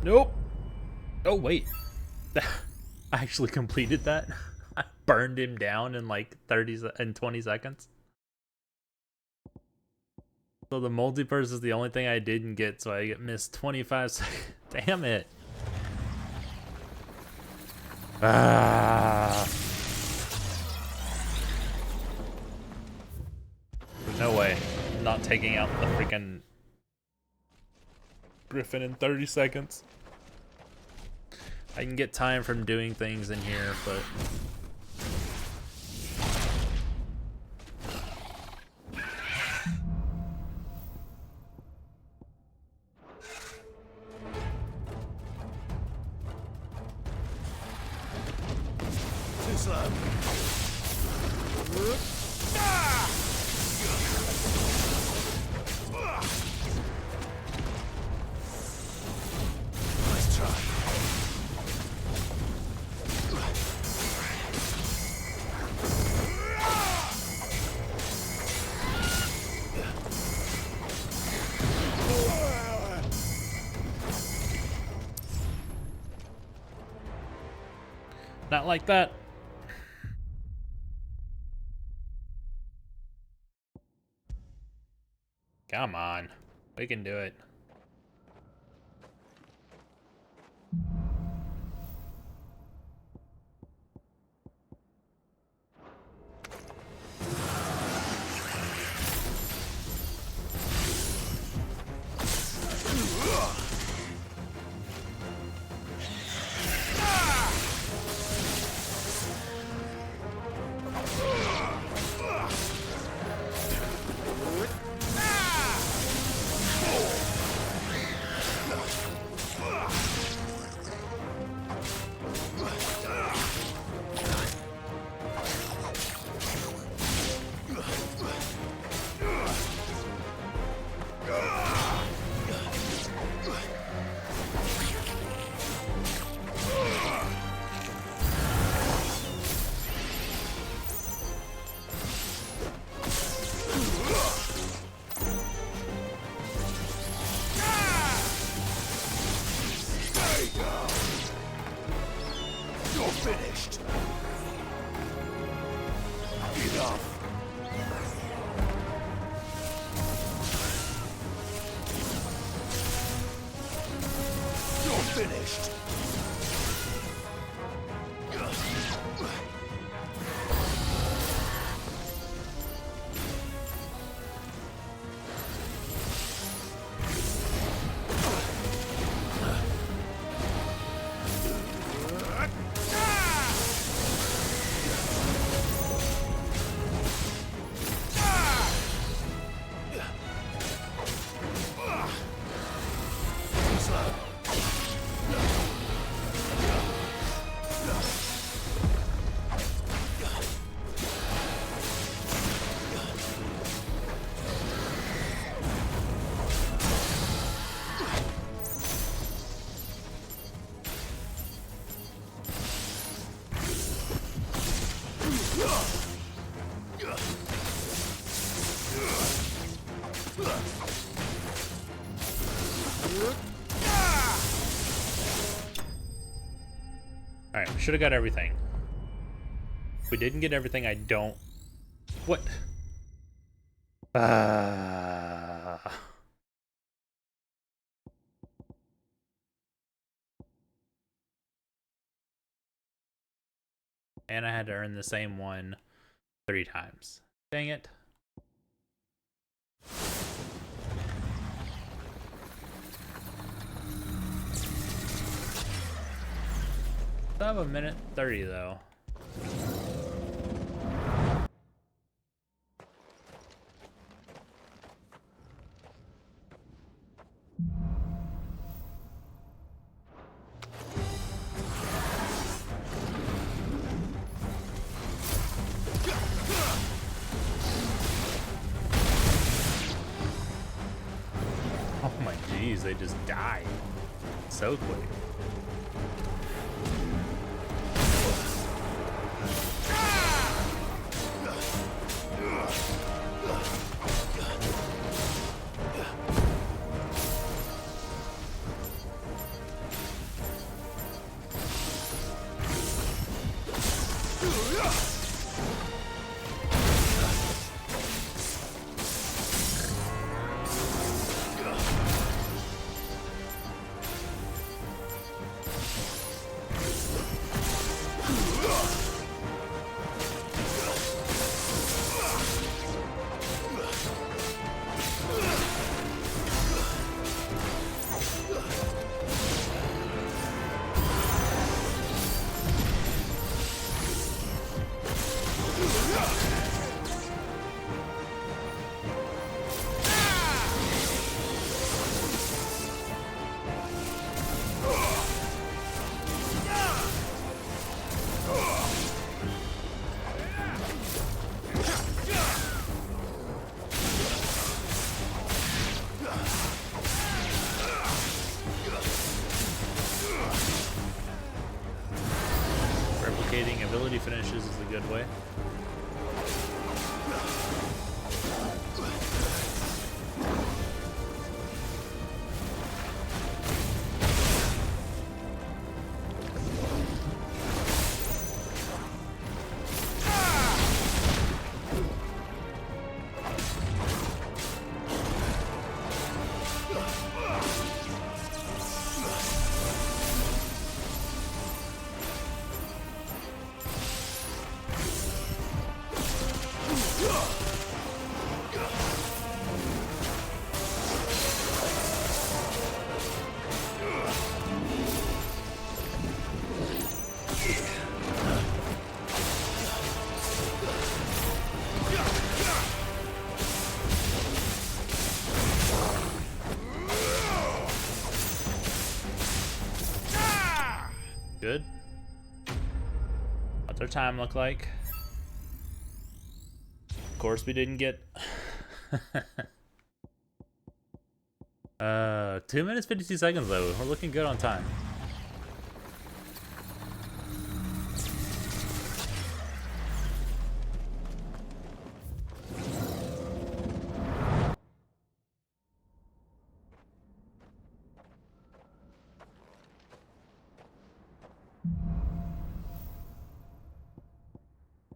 Nope. Oh, wait. I actually completed that. I burned him down in like 20 seconds. So the multiverse is the only thing I didn't get, so I missed 25 seconds. Damn it. Ah. There's no way. I'm not taking out the freaking Griffin in 30 seconds. I can get time from doing things in here, but too slow. Not like that. Come on. We can do it. Finished. Enough. You're finished. Alright, we should have got everything. If we didn't get everything, I don't... What? And I had to earn the same one 3 times. Dang it. I have a minute 30 though. Oh my geez, they just died so quick. Replicating ability finishes is a good way. What's our time look like? Of course we didn't get 2 minutes 52 seconds though. We're looking good on time.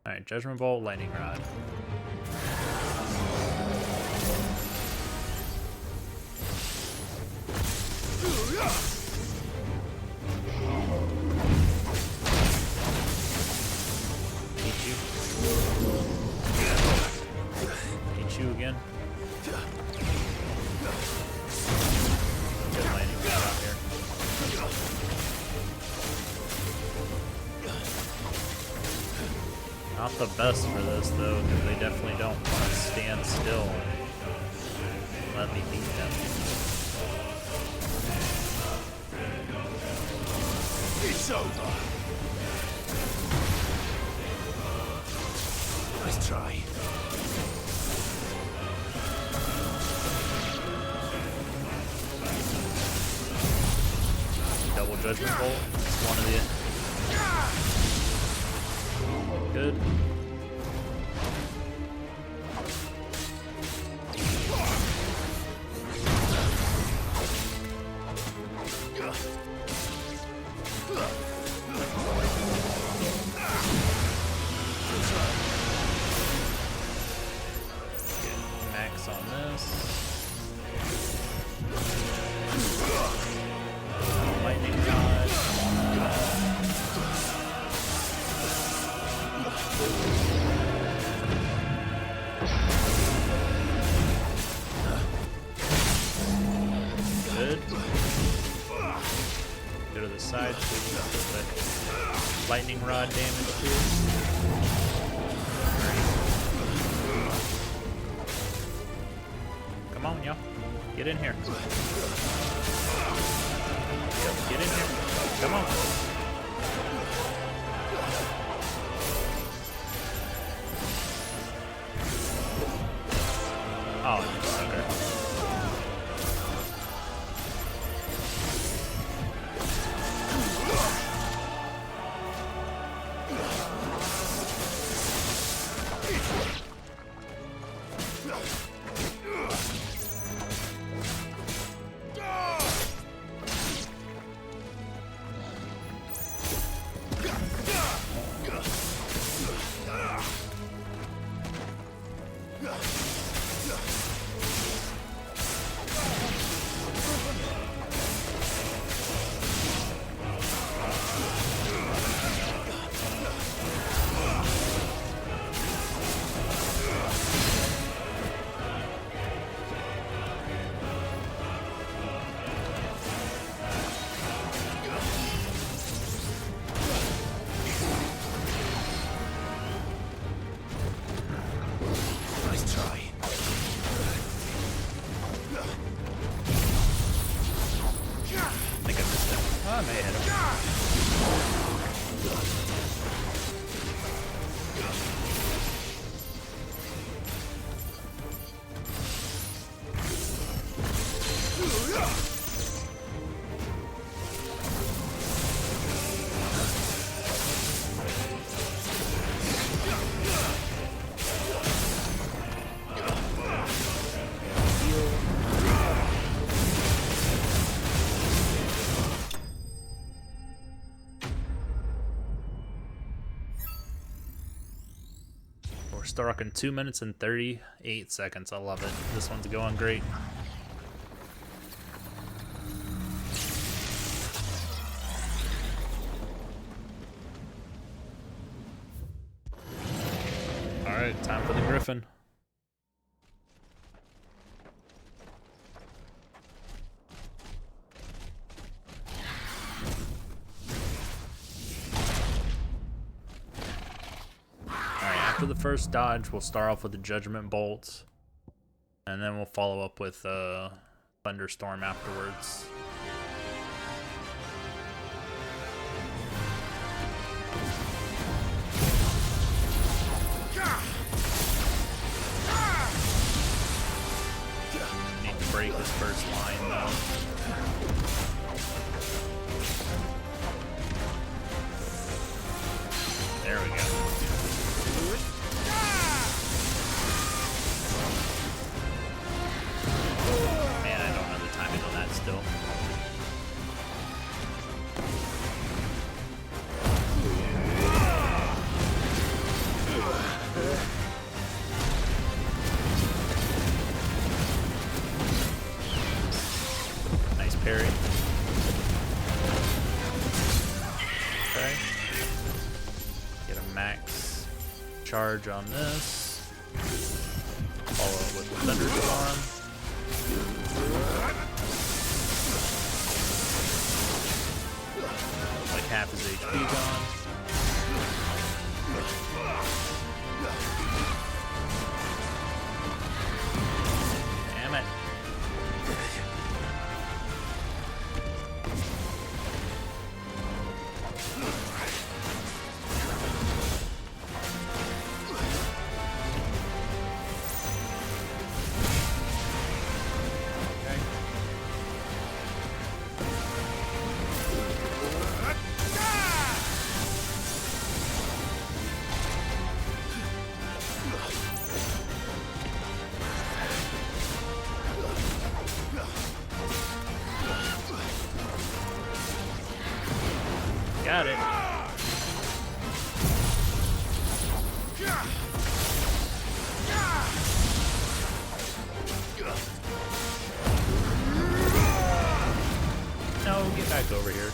Alright, Judgment Bolt, Lightning Rod. Hit you again. Good Lightning Rod out here. Not the best for this though, because they definitely don't want to stand still and let me beat them. It's over. Nice try. Double Judgment Bolt. It's one of the... Good. Max on this. Lightning Rod. Good. Go to the side so we can put the lightning rod damage too. Come on, y'all. Get in here. Get in here. Come on. Oh, you sucker. Still rocking 2 minutes and 38 seconds. I love it. This one's going great. Alright, time for the Griffin. After the first dodge, we'll start off with the Judgment Bolt, and then we'll follow up with Thunderstorm afterwards. Get a max charge on this. Follow it with the thunderstorm. Like half his HP gone. Damn it. Got it. No, get back over here.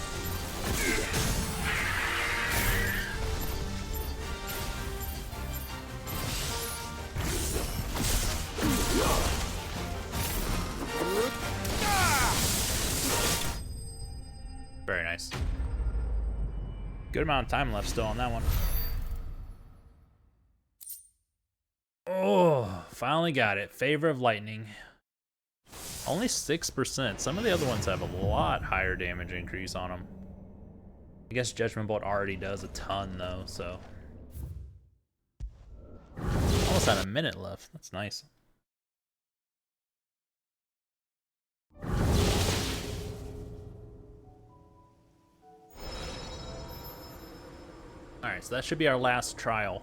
Very nice. Good amount of time left still on that one. Oh, finally got it. Favor of Lightning. Only 6%. Some of the other ones have a lot higher damage increase on them. I guess Judgment Bolt already does a ton though, so. Almost had a minute left. That's nice. Alright, so that should be our last trial.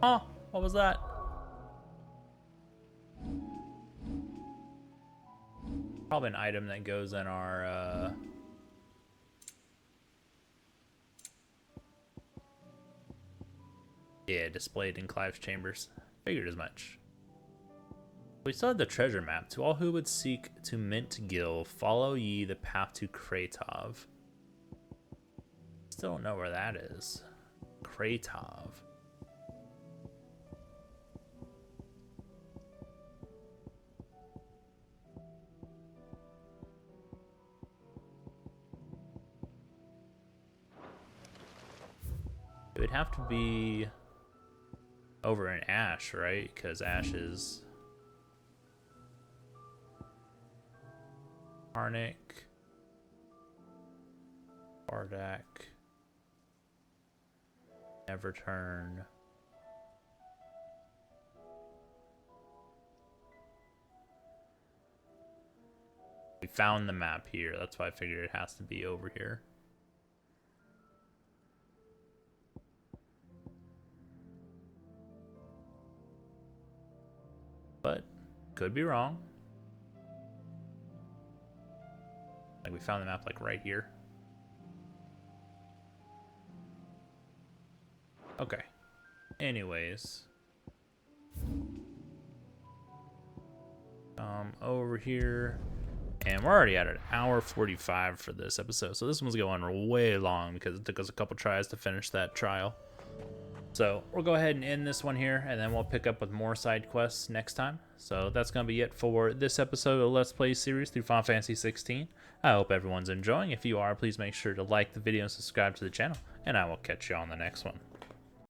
Oh, what was that? Probably an item that goes in our, yeah, displayed in Clive's chambers. Figured as much. We still had the treasure map. To all who would seek to mint Gil, follow ye the path to Kratov. Still don't know where that is. Kratov. It would have to be over in Ash, right? Because Ash is Arnik, Bardak, Neverturn. We found the map here. That's why I figured it has to be over here. But could be wrong. Like we found the map like right here. Okay. Anyways. Over here. And we're already at an hour 45 for this episode. So this one's going way long because it took us a couple tries to finish that trial. So we'll go ahead and end this one here, and then we'll pick up with more side quests next time. So that's going to be it for this episode of Let's Play series through Final Fantasy 16. I hope everyone's enjoying. If you are, please make sure to like the video and subscribe to the channel, and I will catch you on the next one.